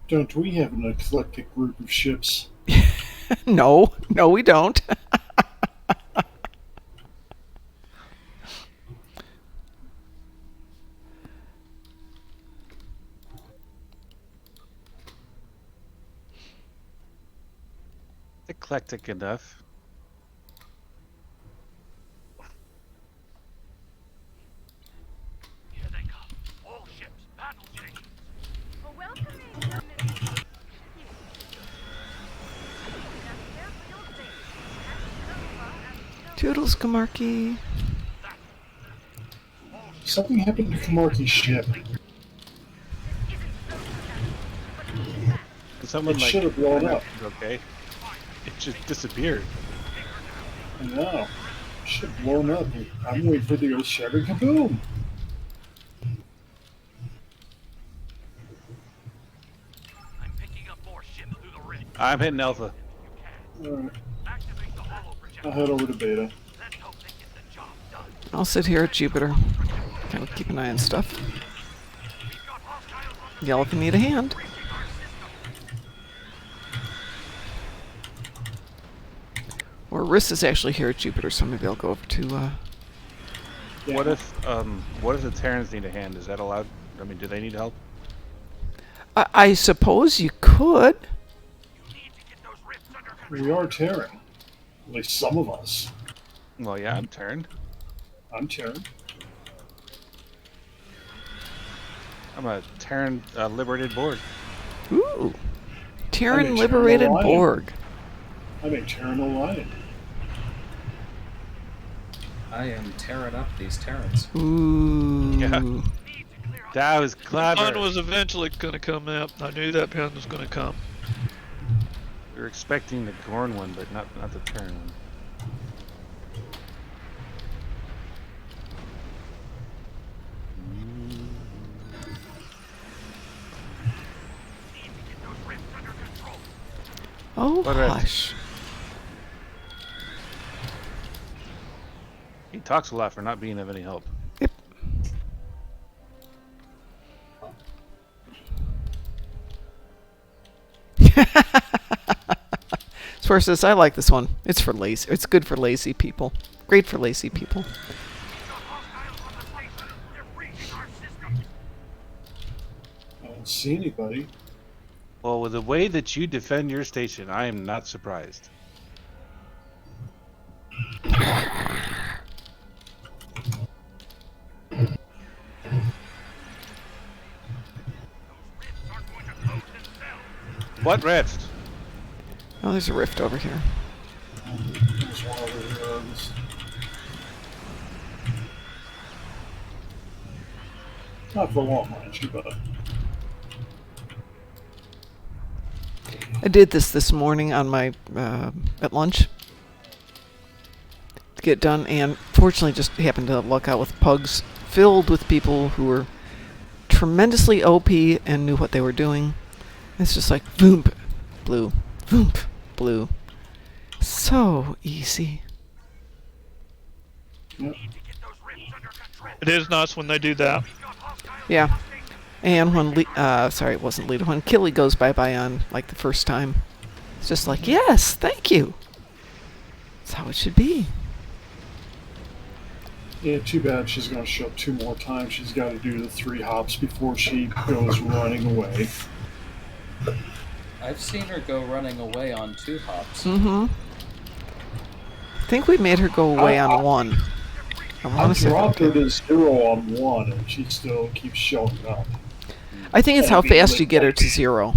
Don't we have an eclectic group of ships? No, we don't. Eclectic enough. Here they come. All ships, battle stations. Toodles, Kamarki. Something happened to Kamarki's ship. Someone It like should have blown up. Okay. It just disappeared. I know. It should have blown up. I'm waiting for it to go shatter kaboom. I'm picking up more ships through the ring. I'm hitting Alpha. Alright, Activate the holo projector. I'll head over to Beta. Let's hope they get the job done. I'll sit here at Jupiter. Kind of keep an eye on stuff. We've got hostiles on the Yell if you need a hand. reaching our system. Or Riss is actually here at Jupiter, so maybe I'll go over to. Yeah. What if the Terrans need a hand? Is that allowed? I mean, do they need help? I suppose you could. You need to get those rifts under control. We are Terran. At least some of us. Well, yeah, I'm Terran. I'm Terran. I'm a Terran liberated Borg. Ooh. I'm Terran a liberated Terran Borg. I'm a Terran Alliance. I am tearing up these Terrans. Ooh. Yeah. That was clever. Pun was eventually going to come out. I knew that pun was going to come. We were expecting the Gorn one, but not the Terran one. Need to get those rifts under control. Oh, What about- hush. He talks a lot for not being of any help. Yep. Swear says, I like this one. It's for lazy. It's good for lazy people. Great for lazy people. We've got hostiles on the station. They're reaching our system. I don't see anybody. Well, with the way that you defend your station, I am not surprised. What rift? Oh, there's a rift over here. There's one over here. Not for long, mind you, but I did this morning on my at lunch to get done, and fortunately just happened to luck out with pugs filled with people who were tremendously OP and knew what they were doing. It's just like voomp, blue, voomp, blue. So easy. yep. It is nice when they do that. Yeah. And when it wasn't Lita, when Killy goes bye-bye on like the first time, it's just like, yes, thank you. That's how it should be. Yeah, too bad she's going to show up 2 more times. She's got to do the 3 hops before she goes running away. I've seen her go running away on 2 hops. Mm-hmm. I think we made her go away on 1. I dropped her to 0 on 1, and she still keeps showing up. I think it's how fast you get her to 0.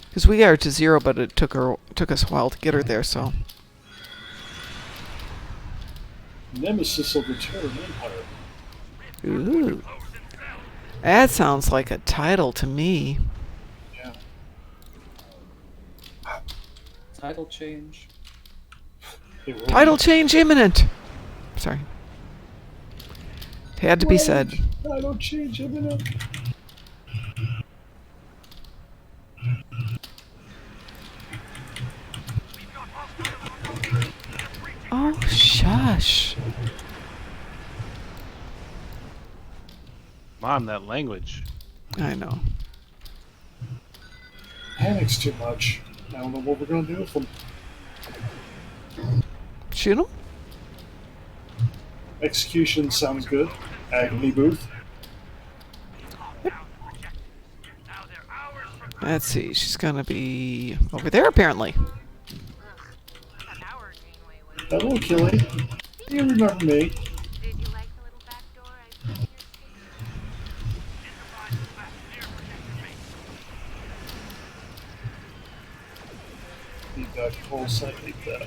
Because we got her to 0, but it took us a while to get her there, so. Nemesis of the Terran Empire. Ooh. That sounds like a title to me. Yeah. Title change. It will Title change imminent. Sorry. Had to be said. Title change imminent. Oh, shush. Mom, that language. I know. Panics too much. I don't know what we're going to do with them. Shoot him? Execution sounds good. Agony booth. Let's see. She's going to be over there, apparently. Hello, Killy. Do you remember me? Did you like the little back door I put in your station? Need that whole site, need that.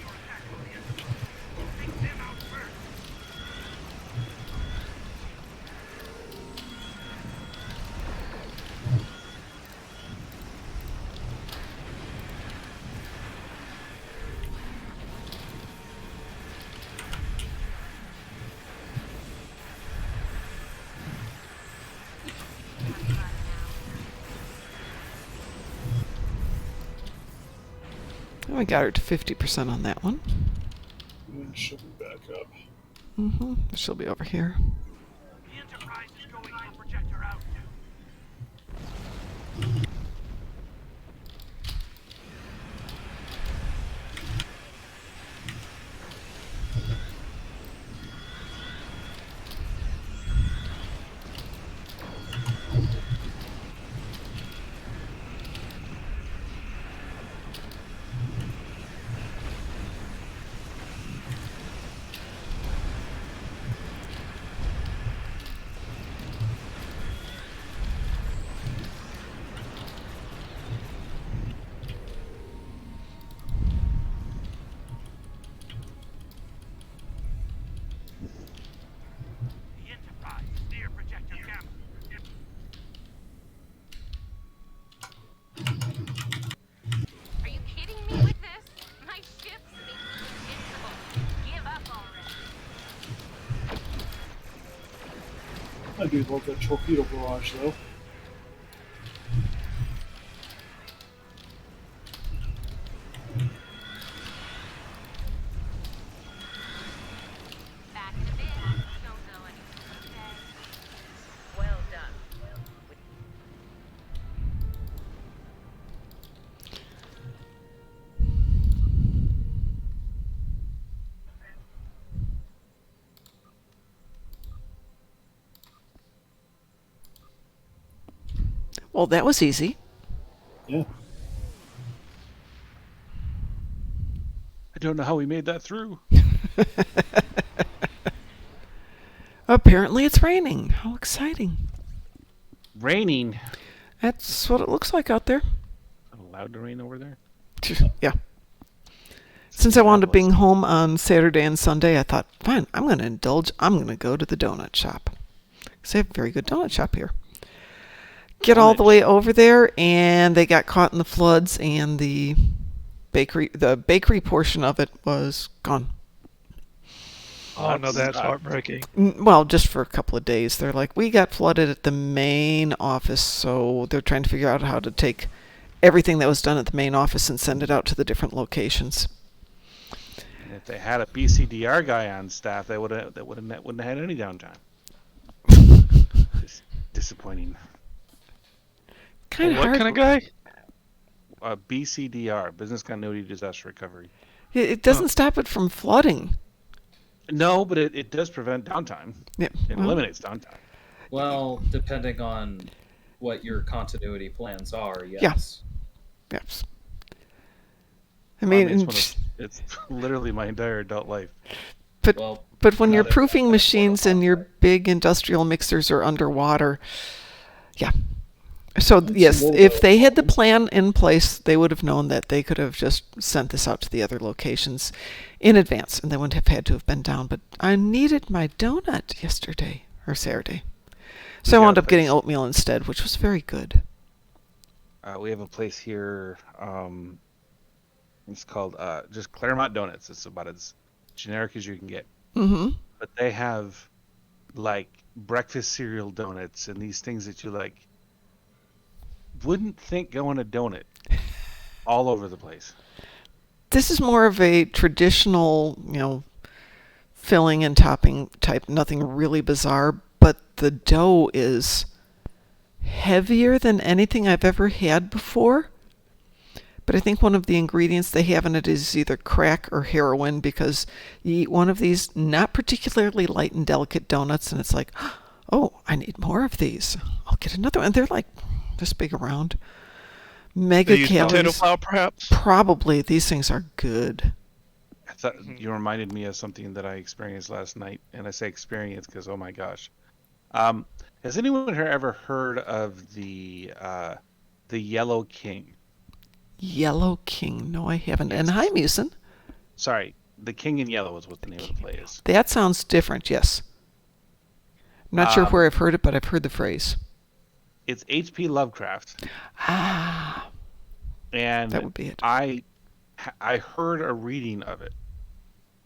Oh, I got her to 50% on that one. And she'll be back up. Mm-hmm. She'll be over here. The Enterprise is going for projector out. The Enterprise is near projector gamma. Are you kidding me with this? My ship's invincible. Give up already. I do love that torpedo barrage, though. Back in a bit. Don't go anywhere. Okay. Well done. Well, that was easy. Yeah. I don't know how we made that through. Apparently it's raining. How exciting. Raining. That's what it looks like out there. Is it allowed to rain over there? Yeah. Since I wound up being home on Saturday and Sunday, I thought, fine, I'm going to indulge. I'm going to go to the donut shop. Because they have a very good donut shop here. Get all the way over there, and they got caught in the floods, and the bakery portion of it was gone. Oh, no, that's heartbreaking. Well, just for a couple of days. They're like, we got flooded at the main office, so they're trying to figure out how to take everything that was done at the main office and send it out to the different locations. And if they had a BCDR guy on staff, they wouldn't have had any downtime. Just disappointing. Kind of What hard. kind of guy? BCDR, Business Continuity Disaster Recovery. It doesn't stop it from flooding. No, but it does prevent downtime. Yeah. It eliminates downtime. Well, depending on what your continuity plans are, yes. Yes. I mean, it's literally my entire adult life. But when your proofing machines and your big industrial mixers are underwater, yeah. So yes, if they had the plan in place, they would have known that they could have just sent this out to the other locations in advance, and they wouldn't have had to have been down. But I needed my donut yesterday or Saturday, so I wound up getting oatmeal instead, which was very good. We have a place here. It's called just Claremont Donuts. It's about as generic as you can get. Mm-hmm. But they have like breakfast cereal donuts and these things that you like wouldn't think go in a donut all over the place. This is more of a traditional, filling and topping type, nothing really bizarre, but the dough is heavier than anything I've ever had before. But I think one of the ingredients they have in it is either crack or heroin, because you eat one of these not particularly light and delicate donuts and it's like, oh, I need more of these. I'll get another one. And they're like this big around. Mega calories. Potato flour, perhaps? Probably. These things are good. I thought you reminded me of something that I experienced last night, and I say experience because oh my gosh. Has anyone here ever heard of the Yellow King? Yellow King? No, I haven't. And hi, Musin. Sorry, the King in Yellow is what the name of the play is. That sounds different. Yes. I'm not sure where I've heard it, but I've heard the phrase. It's H.P. Lovecraft. Ah. And that would be it. I heard a reading of it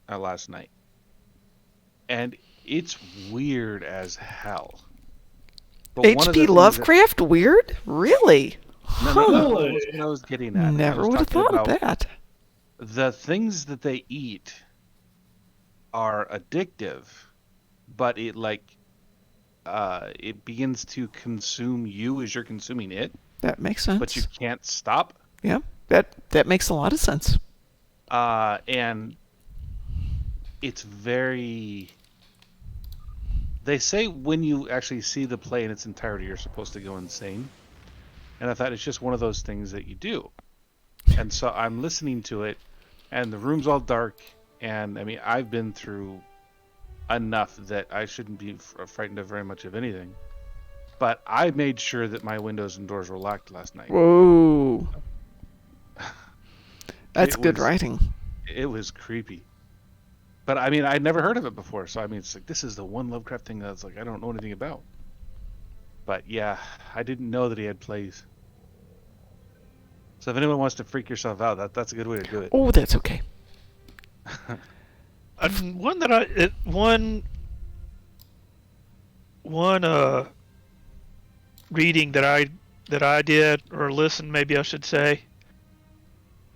last night, and it's weird as hell. H.P. Lovecraft? Weird? Really? No, that was what I was getting at. Never would have thought of that. The things that they eat are addictive, but it begins to consume you as you're consuming it. That makes sense. But you can't stop. Yeah, that makes a lot of sense. And it's very... They say when you actually see the play in its entirety, you're supposed to go insane. And I thought it's just one of those things that you do. And so I'm listening to it, and the room's all dark, and I mean, I've been through enough that I shouldn't be frightened of very much of anything. But I made sure that my windows and doors were locked last night. Whoa. That's good writing. It was creepy. But I mean, I'd never heard of it before, so I mean, it's like, this is the one Lovecraft thing that's like, I don't know anything about. But yeah, I didn't know that he had plays. So if anyone wants to freak yourself out, that's a good way to do it. Oh, that's okay. One reading that I did, or listened, maybe I should say,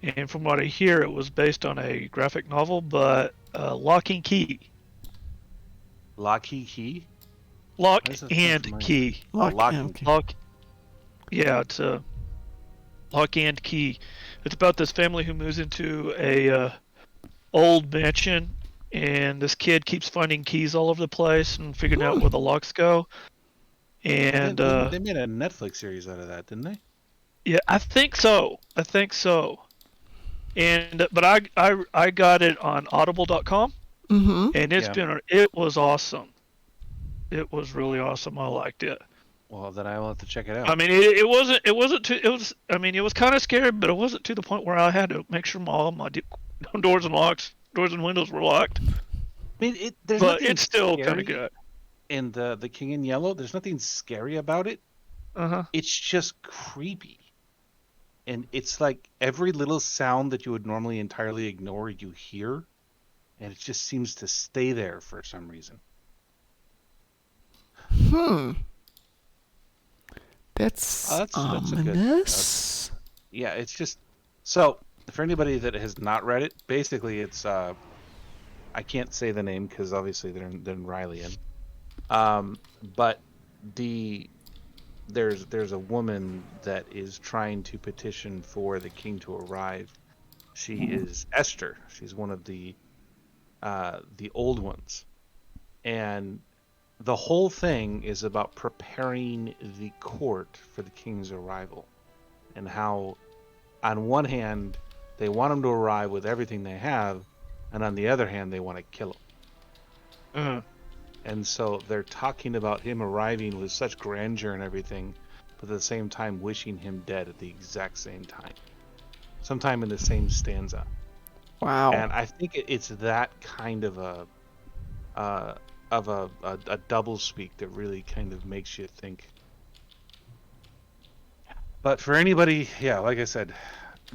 and from what I hear, it was based on a graphic novel, but Lock and Key. Lock and Key? Lock and Key. Lock and Key. Yeah, it's a Lock and Key. It's about this family who moves into a old mansion, and this kid keeps finding keys all over the place and figuring out where the locks go. And they made a Netflix series out of that, didn't they? Yeah, I think so. I think so. And but I got it on Audible.com, Mm-hmm. and Yeah. it was awesome. It was really awesome. I liked it. Well, then I will have to check it I out. mean, it wasn't too, it was, I mean, it was kind of scary, but it wasn't to the point where I had to make sure all my doors and windows were locked. I mean, there's But nothing it's still kind scary of good. in the King in Yellow. There's nothing scary about it. Uh-huh. It's just creepy. And it's like every little sound that you would normally entirely ignore, you hear, and it just seems to stay there for some reason. That's That's a good- ominous. Yeah, it's just so for anybody that has not read it, basically it's I can't say the name because obviously they're in Riley but there's a woman that is trying to petition for the king to arrive. She is Esther. She's one of the old ones, and the whole thing is about preparing the court for the king's arrival, and how, on one hand, they want him to arrive with everything they have, and on the other hand, they want to kill him. And so they're talking about him arriving with such grandeur and everything, but at the same time wishing him dead at the exact same time, sometime in the same stanza. Wow. And I think it's that kind of a double speak that really kind of makes you think. But for anybody, yeah, like I said,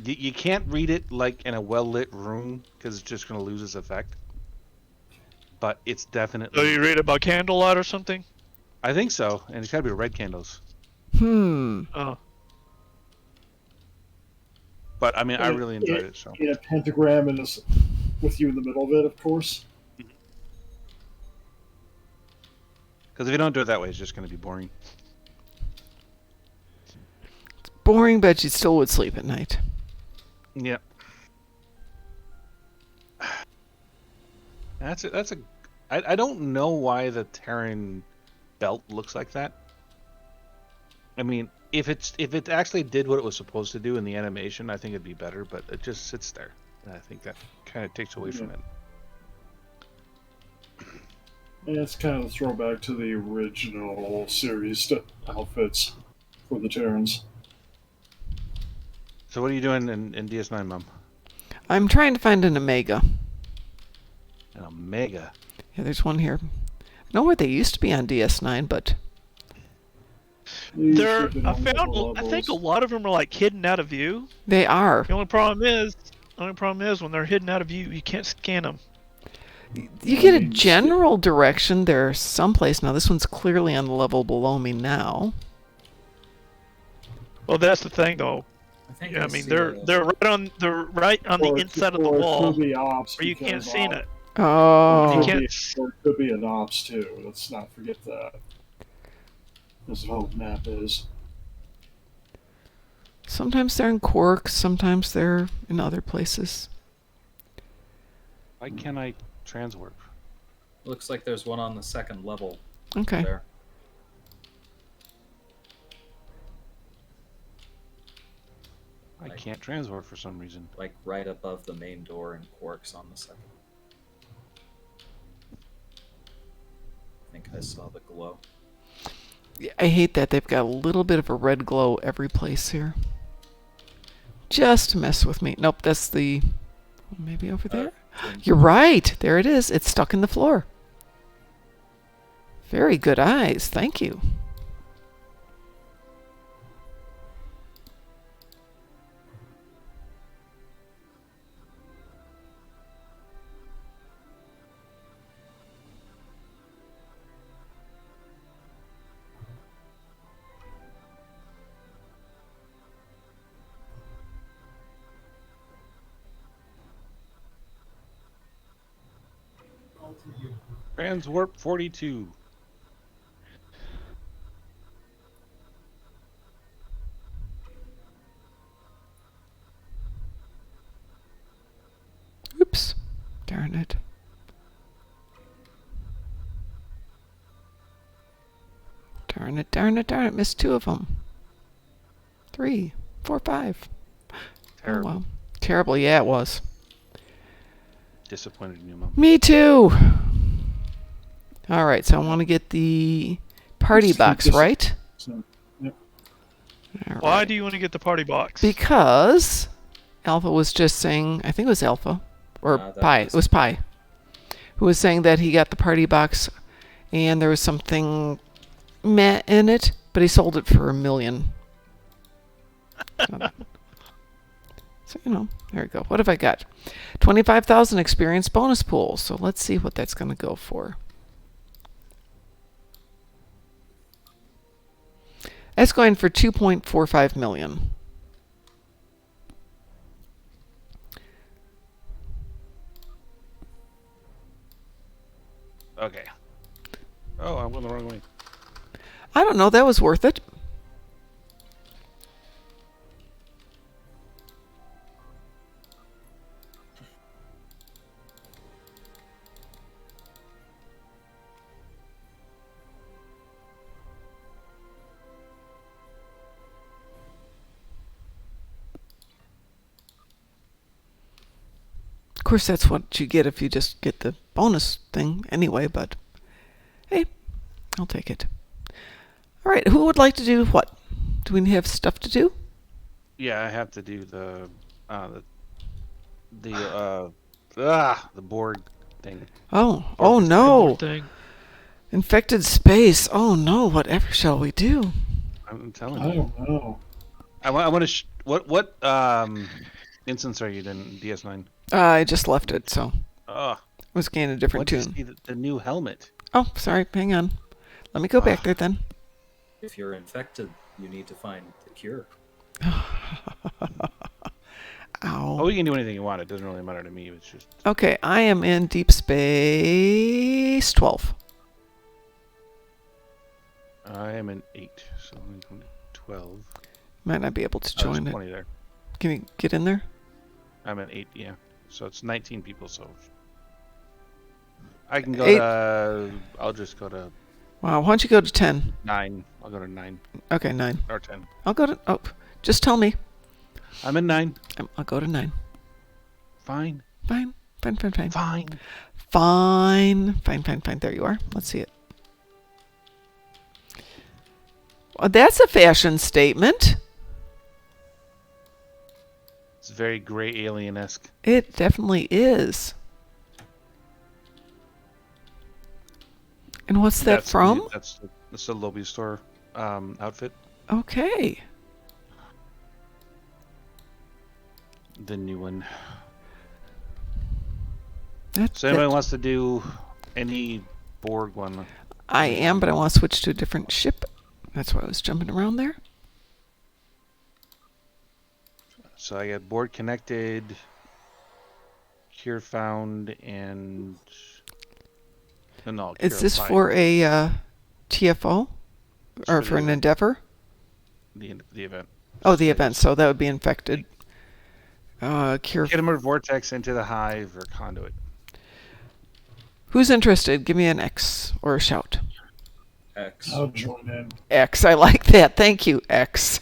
you can't read it like in a well-lit room because it's just going to lose its effect. But it's definitely... So you read it by candlelight or something? I think so, and it's got to be red candles. Oh. But I mean, I really enjoyed it. So in a pentagram and with you in the middle of it, of course. because if you don't do it that way, it's just going to be boring. It's boring, but you still would sleep at night. Yeah. That's a. I don't know why the Terran belt looks like that. I mean, if it actually did what it was supposed to do in the animation, I think it'd be better. But it just sits there, and I think that kind of takes away from it. And it's kind of a throwback to the original series outfits for the Terrans. So what are you doing in DS9, Mom? I'm trying to find an Omega. An Omega. Yeah, there's one here. I know where they used to be on DS9, but I think a lot of them are like hidden out of view. they are. The only problem is when they're hidden out of view, you can't scan them. You get a general direction. They're someplace now. This one's clearly on the level below me now. Well, that's the thing, though. think I I mean, see they're right on the inside of the wall Could be ops where you can't because see it. Oh. You can't. Or it could be an ops too. Let's not forget that. That's what the map is. Sometimes they're in Quark, sometimes they're in other places. Why can't I transwarp? Looks like there's one on the second level. Okay. There. I can't transwarp for some reason. Like right above the main door and Quark's on the second. I think I saw the glow. I hate that they've got a little bit of a red glow every place here. Just to mess with me. Nope, that's the... Maybe over there? You're right. There it is. It's stuck in the floor. Very good eyes. Thank you. Transwarp 42. Oops. Darn it. Darn it, darn it, darn it. Missed 2 of them. 3, 4-5. Terrible. Oh, wow. Terrible. Yeah, it was. Disappointed in you, Mom. Me too. All right, so I want to get the party box, right? So, yep. All Why right. do you want to get the party box? Because Alpha was just saying, I think it was Alpha, or that Pi. was- It was Pi, who was saying that he got the party box and there was something meh in it, but he sold it for $1 million. So, there we go. What have I got? 25,000 experience bonus pool. So let's see what that's going to go for. That's going for 2.45 million. Okay. Oh, I went the wrong way. I don't know. That was worth it. Of course, that's what you get if you just get the bonus thing anyway, but hey, I'll take it. All right, who would like to do what? Do we have stuff to do? Yeah, I have to do the board thing. Oh no. Thing. Infected space. Oh no, whatever shall we do? I'm telling I you. don't know. I want to. What instance are you in DS9? I just left it, so Oh, I was getting a different want to tune. see the new helmet. Oh, sorry, hang on. Let me go back there then. If you're infected, you need to find the cure. Ow. Oh, you can do anything you want. It doesn't really matter to me. It's just Okay, I am in Deep Space 12. I am in 8, so I'm going to 12. Might not be able to Oh, there's join it. 20 there. Can you get in there? I'm at 8, yeah. So it's 19 people. So I can go 8. to. I'll just go to Wow, why don't you go to 10? 9. I'll go to 9 Okay, 9. or 10. I'll go to... Oh, just tell me. I'm in 9. I'll go to 9. Fine. Fine. Fine. Fine. Fine. There you are. Let's see it. Well, that's a fashion statement. It's very gray alien-esque. It definitely is. And what's that from? That's the Lobby Store outfit. Okay. The new one. That's So anybody wants to do any Borg one? I am, but I want to switch to a different ship. That's why I was jumping around there. So I got Borg connected, Cure found, and no. Is Cure this applied. for a TFO? It's Or for for the an event. Endeavor? the event? Oh, the event. So that would be infected. Cure. Kittimer vortex into the hive or conduit. Who's interested? Give me an X or a shout. X. I'll join in. X. I like that. Thank you, X.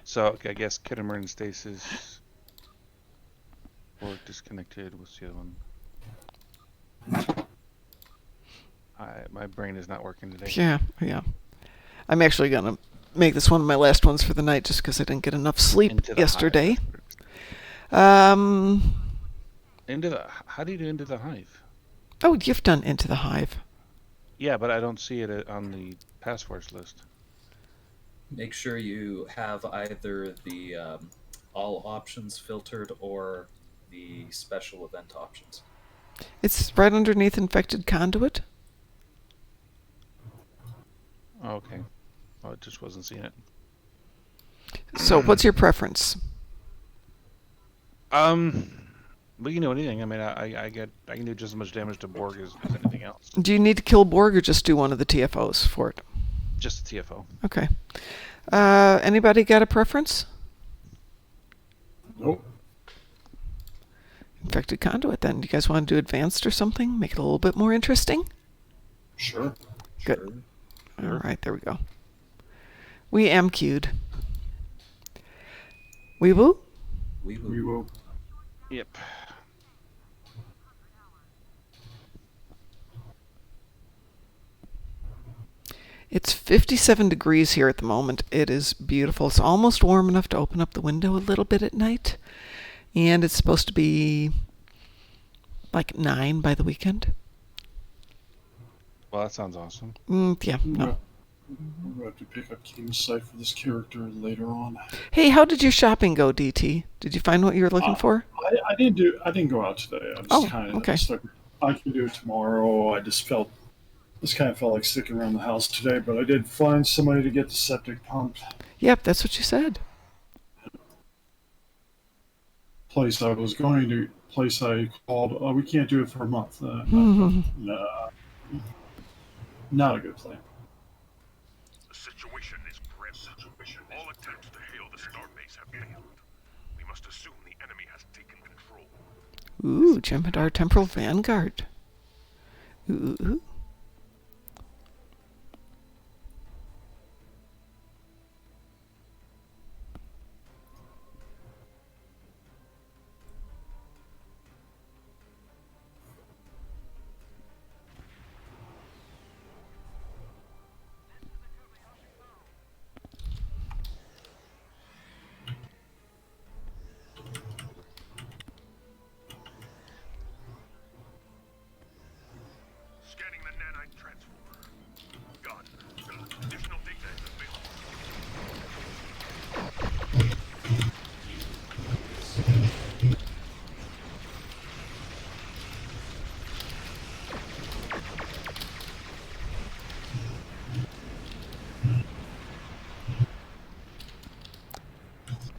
So okay, I guess Kittimer and stasis. Borg disconnected. What's the other one? My brain is not working today. Yeah. I'm actually going to make this one of my last ones for the night just because I didn't get enough sleep Into the yesterday. hive. How do you do into the hive? Oh, you've done Into the Hive. Yeah, but I don't see it on the passports list. Make sure you have either the all options filtered or the special event options. It's right underneath Infected Conduit. Oh, okay. Oh, it just wasn't seeing it. So what's your preference? We can do anything. I mean, I can do just as much damage to Borg as anything else. Do you need to kill Borg or just do one of the TFOs for it? Just the TFO. Okay. Anybody got a preference? Nope. Infected Conduit then. Do you guys want to do advanced or something? Make it a little bit more interesting? Sure. Good. All right, there we go. We MQ'd. We woo? We We will. Yep. It's 57 degrees here at the moment. It is beautiful. It's almost warm enough to open up the window a little bit at night. And it's supposed to be like 9 by the weekend. Well, that sounds awesome. Yeah, no. I'm going to have to pick up King's site for this character later on. Hey, how did your shopping go, DT? Did you find what you were looking for? I didn't go out today. I just okay. stuck. I can do it tomorrow. I just kind of felt like sticking around the house today, but I did find somebody to get the septic pumped. Yep, that's what you said. Place I called. We can't do it for a month. Not a good plan. The situation is grim. All attempts to hail the starbase have failed. We must assume the enemy has taken control. Ooh, Jem'Hadar Temporal Vanguard. Ooh. Scanning the nanite transformer. Gun. Additional data is available.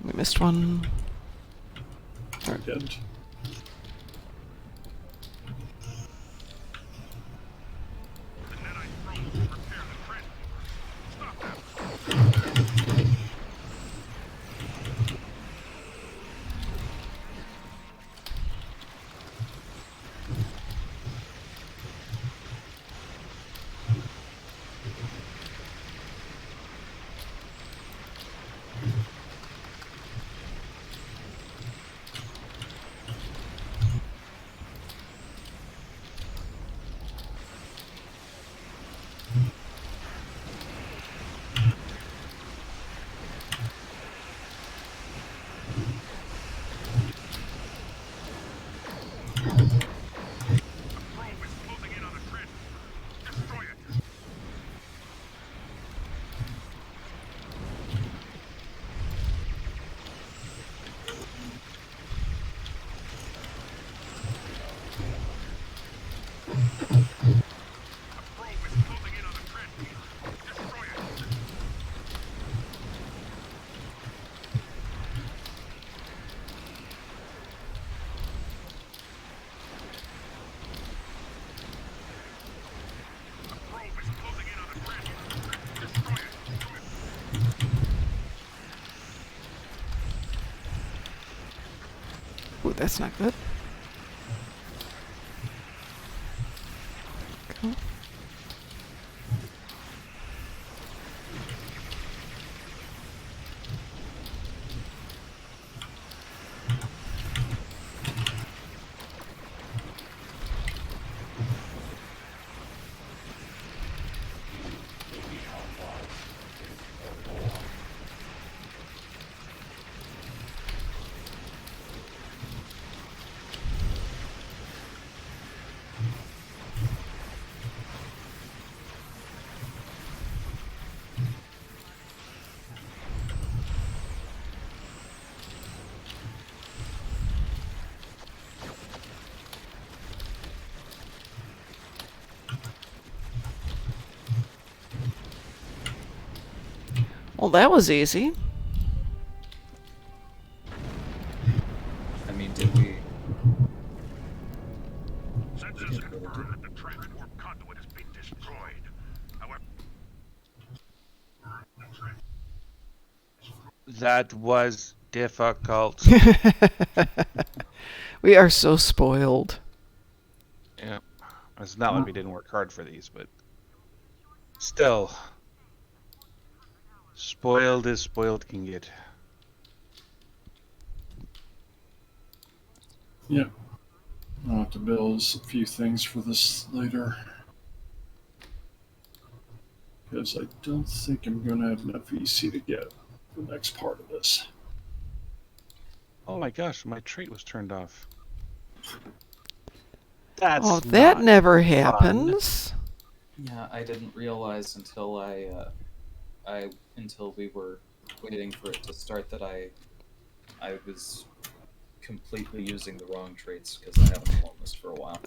We missed one. I didn't. The nanite probes will repair the transformer. Stop them. Probe is closing in on the transformer. Destroy it. The probe is closing in on the transformer. Destroy it. The probe is closing in on the transformer. Destroy it. Ooh, that's not good. Cool. Well, that was easy. I mean, did we? Sensors confirm that the transform conduit has been destroyed. However, That was difficult. We are so spoiled. Yeah. It's not like we didn't work hard for these, but still. Spoiled as spoiled can get. Yep. I'll have to build a few things for this later. Because I don't think I'm going to have enough EC to get the next part of this. Oh my gosh, my trait was turned off. That's Oh, that not never fun. happens. Yeah, I didn't realize until until we were waiting for it to start that I was completely using the wrong traits because I haven't flown this for a while.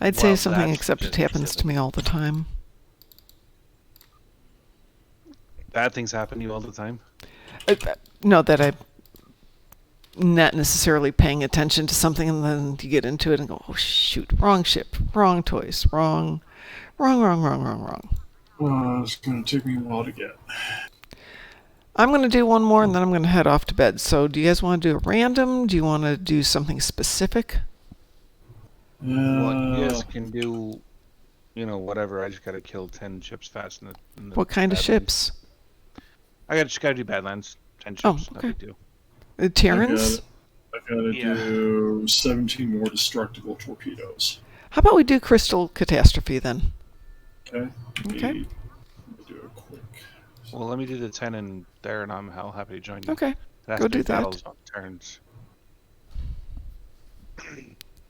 I'd say Well, something, that's except it just happens to silly. me all the time. Bad things happen to you all the time. No, that I'm not necessarily paying attention to something, and then you get into it and go, oh shoot, wrong ship, wrong toys, wrong. It's going to take me a while to get. I'm going to do one more, and then I'm going to head off to bed. So do you guys want to do a random? Do you want to do something specific? Well, you guys can do, whatever. I just gotta kill 10 ships fast in the What kind of Badlands. ships? Just gotta do Badlands. 10 Oh, ships, no okay. big deal. Terrans? I gotta do 17 more destructible torpedoes. How about we do Crystal Catastrophe then? Okay? Okay. Let me do a quick. Well, let me do the 10 in there, and I'm happy to join you. Okay, It has go to be do that. battles, not turns.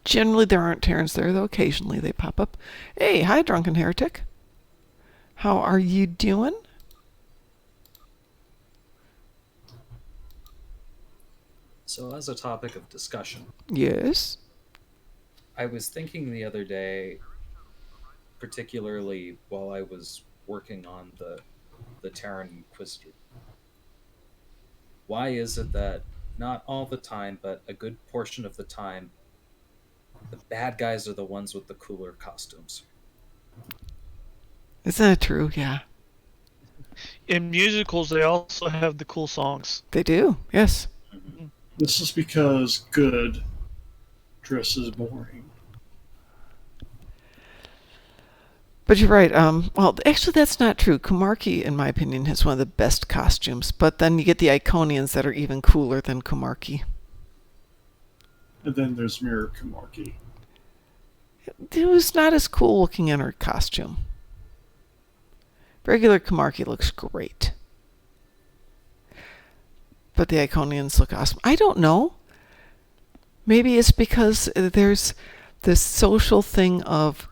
Generally there aren't Terrans there, though occasionally they pop up. Hey, hi, Drunken Heretic. How are you doing? So, as a topic of discussion, Yes. I was thinking the other day, particularly while I was working on the Terran Inquisitor, why is it that not all the time, but a good portion of the time, the bad guys are the ones with the cooler costumes? Isn't that true? Yeah. In musicals, they also have the cool songs. They do, yes. This is because good dresses boring. But you're right. Well, actually, that's not true. Kumarki, in my opinion, has one of the best costumes. But then you get the Iconians that are even cooler than Kumarki. And then there's Mirror Kamarki. It was not as cool looking in her costume. Regular Kumarki looks great. But the Iconians look awesome. I don't know. Maybe it's because there's this social thing of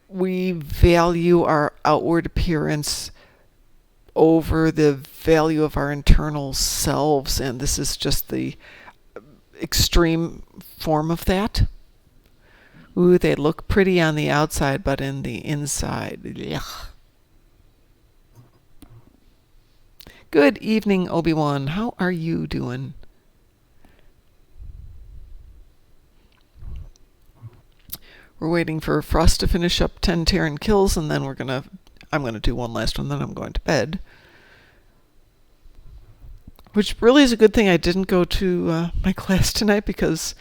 we value our outward appearance over the value of our internal selves, and this is just the extreme form of that. Ooh, they look pretty on the outside, but in the inside, yuck. Good evening, Obi-Wan. How are you doing? We're waiting for Frost to finish up 10 Terran kills, and then I'm gonna do one last one, then I'm going to bed. Which really is a good thing I didn't go to my class tonight, because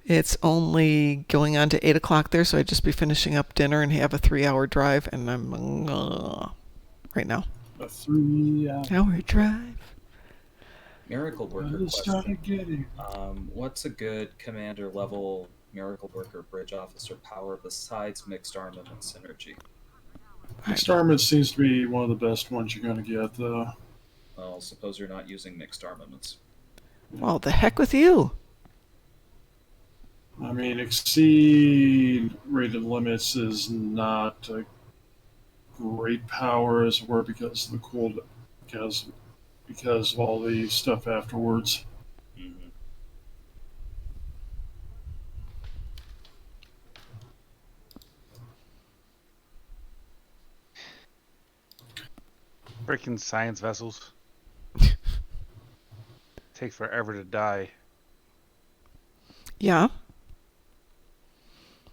it's only going on to 8 o'clock there, so I'd just be finishing up dinner and have a 3-hour drive, and I'm right now. A 3-hour drive. Miracle Worker I started question. getting. What's a good commander level Miracle Worker bridge officer power besides mixed armament synergy? Mixed armament seems to be one of the best ones you're going to get, though. Well, suppose you're not using mixed armaments. Well, the heck with you. I mean, exceed rated limits is not a great power as it were because of the cool, because of all the stuff afterwards. Mm-hmm. Freaking science vessels. Take forever to die. Yeah.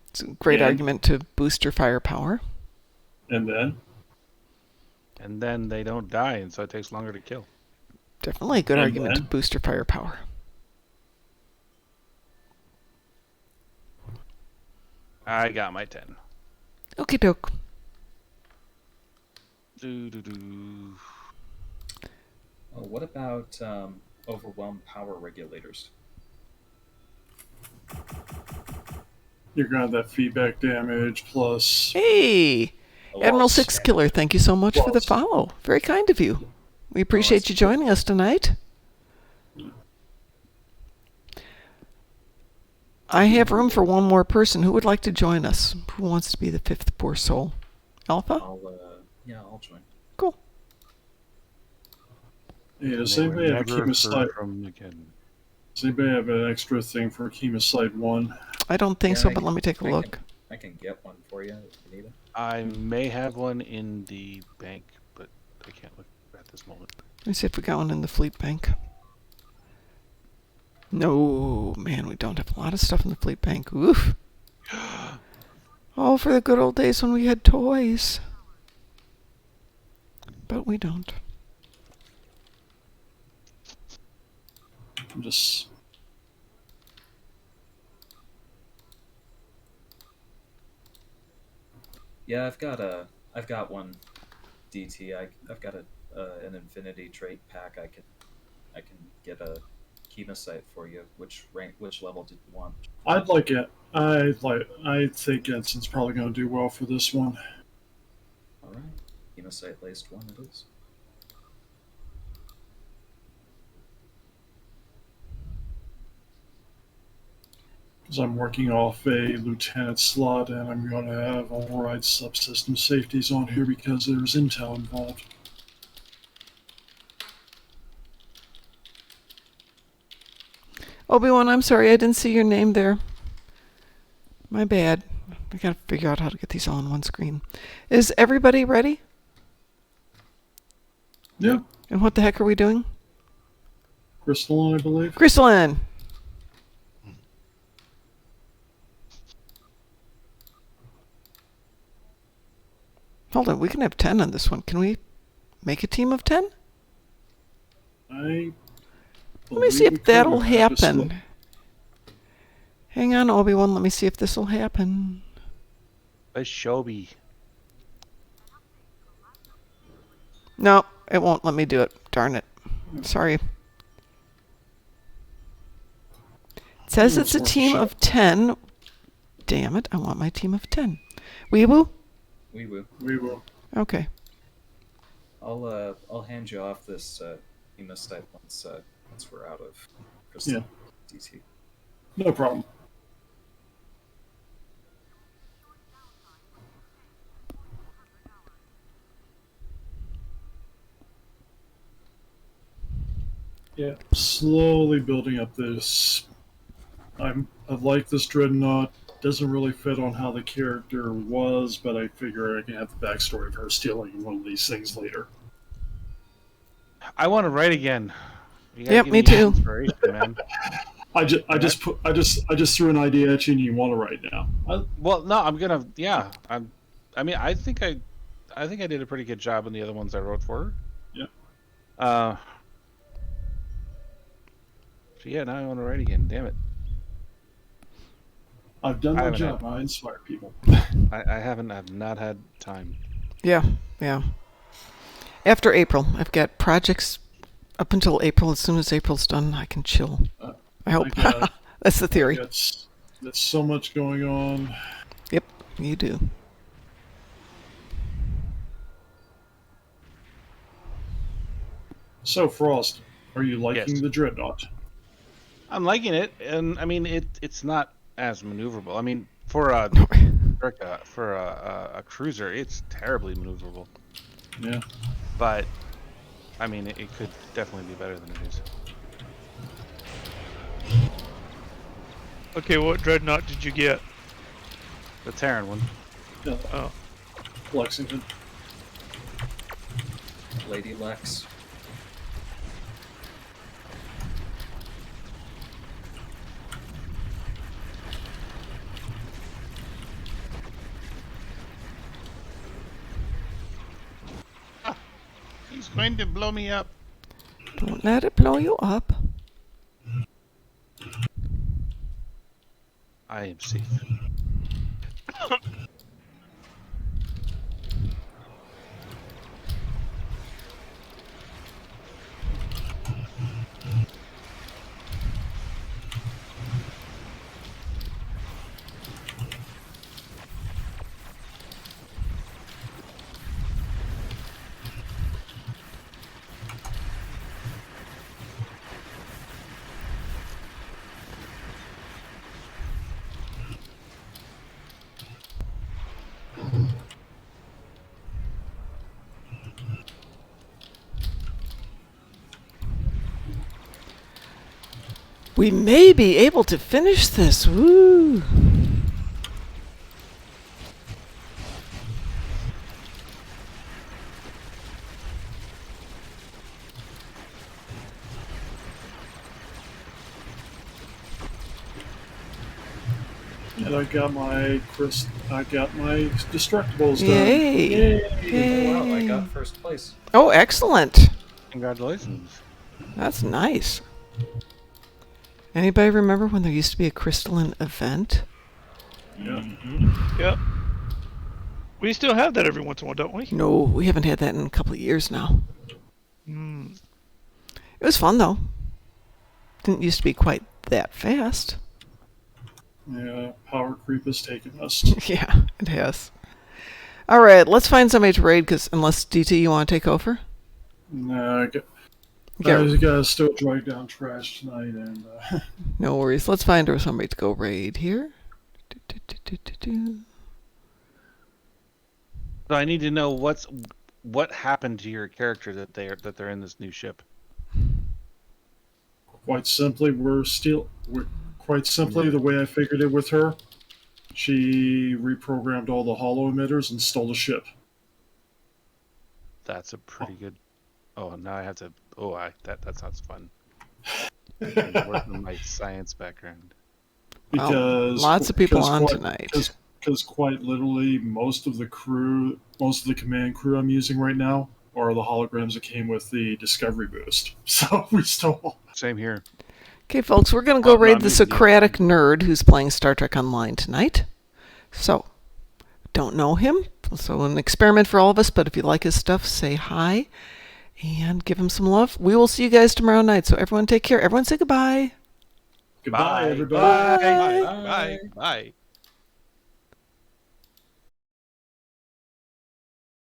It's a great Yeah. argument to boost your firepower. And then they don't die, and so it takes longer to kill. Definitely a good And argument to then? boost your firepower. I got my 10. Okie doke. Oh, what about overwhelmed power regulators? You're gonna have that feedback damage plus. Hey, Admiral Plus- Six Killer, thank you so much for the Plus. follow. Very kind of you. We appreciate you joining us tonight. I have room for one more person. Who would like to join us? Who wants to be the fifth poor soul? Alpha? I'll join. Cool. Yeah, does anybody have a Never heard chemosite? from again. Does anybody have an extra thing for chemosite 1? I don't think Yeah, so, I- but let me take a look. I can get one for you if you need it. I may have one in the bank, but I can't look at this moment. Let me see if we got one in the fleet bank. No, man, we don't have a lot of stuff in the fleet bank. Oof. Oh, for the good old days when we had toys. But we don't. I'm just. Yeah, I've got one DT. I've got an infinity trait pack. I can get a chemosite for you. Which level did you want? I'd like it. I think Ensign's probably going to do well for this one. All right, chemosite laced one it is. Because I'm working off a lieutenant slot, and I'm going to have override subsystem safeties on here because there's intel involved. Obi-Wan, I'm sorry, I didn't see your name there. My bad. I gotta figure out how to get these all on one screen. Is everybody ready? Yeah, And what the heck are we doing? Crystalline, I believe. Crystalline! Hold on, we can have 10 on this one. Can we make a team of 10? Let me see if that'll happen. Hang on, Obi-Wan. Let me see if this will happen. A Shobi. No, it won't let me do it. Darn it. Sorry. It says it's a team of 10. Damn it, I want my team of 10. Weeble? We will. We will. Okay. I'll hand you off this chemosite once we're out of crystal DT. No problem. Yeah, slowly building up this. I like this dreadnought. Doesn't really fit on how the character was, but I figure I can have the backstory of her stealing one of these things later. I want to write again. You gotta Yep, give me too. inspiration, man. I just threw an idea at you, and you want to write now. Well, no, I'm gonna. Yeah, I think I did a pretty good job in the other ones I wrote for her. Yeah. So yeah, now I want to write again. Damn it. I've done my haven't job. I inspire people. I've not had time. Yeah. After April, I've got projects up until April. As soon as April's done, I can chill. I hope. That's the theory. There's so much going on. Yep, you do. So, Frost, are you liking Yes. the Dreadnought? I'm liking it, and I mean it's not as maneuverable. I mean, for a cruiser, it's terribly maneuverable. Yeah. But I mean, it could definitely be better than it is. Okay, what dreadnought did you get? The Terran one. Yeah. Oh, Lexington. Lady Lex. He's going to blow me up. Don't let it blow you up. I am safe. We may be able to finish this. Woo! And I got my destructibles done. Yay! Oh, wow, I Yay! got first place. Oh, excellent. Congratulations. That's nice. Anybody remember when there used to be a crystalline event? Yeah. Yep. We still have that every once in a while, don't we? No, we haven't had that in a couple of years now. Hmm. It was fun, though. Didn't used to be quite that fast. Yeah, power creep has taken us. Yeah, it has. All right, let's find somebody to raid, because unless DT, you want to take over? Nah, I Yeah. gotta still drag down trash tonight, and No worries. Let's find her somebody to go raid here. So I need to know what happened to your character that they're in this new ship. quite simply, quite simply the way I figured it with her. She reprogrammed all the holo emitters and stole the ship. That's a pretty good. Oh, now I have to. Oh, that sounds fun. Working my science background. Well, Because lots of people because on quite- tonight. Because quite literally, most of the command crew I'm using right now are the holograms that came with the Discovery boost. So we stole. Same here. Okay, folks, we're going to go Well, raid not the me, Socratic Nerd who's playing Star Trek Online tonight. So, don't know him. So, an experiment for all of us, but if you like his stuff, say hi and give him some love. We will see you guys tomorrow night. So, everyone take care. Everyone say goodbye. Goodbye, everybody. Bye. Bye. Bye.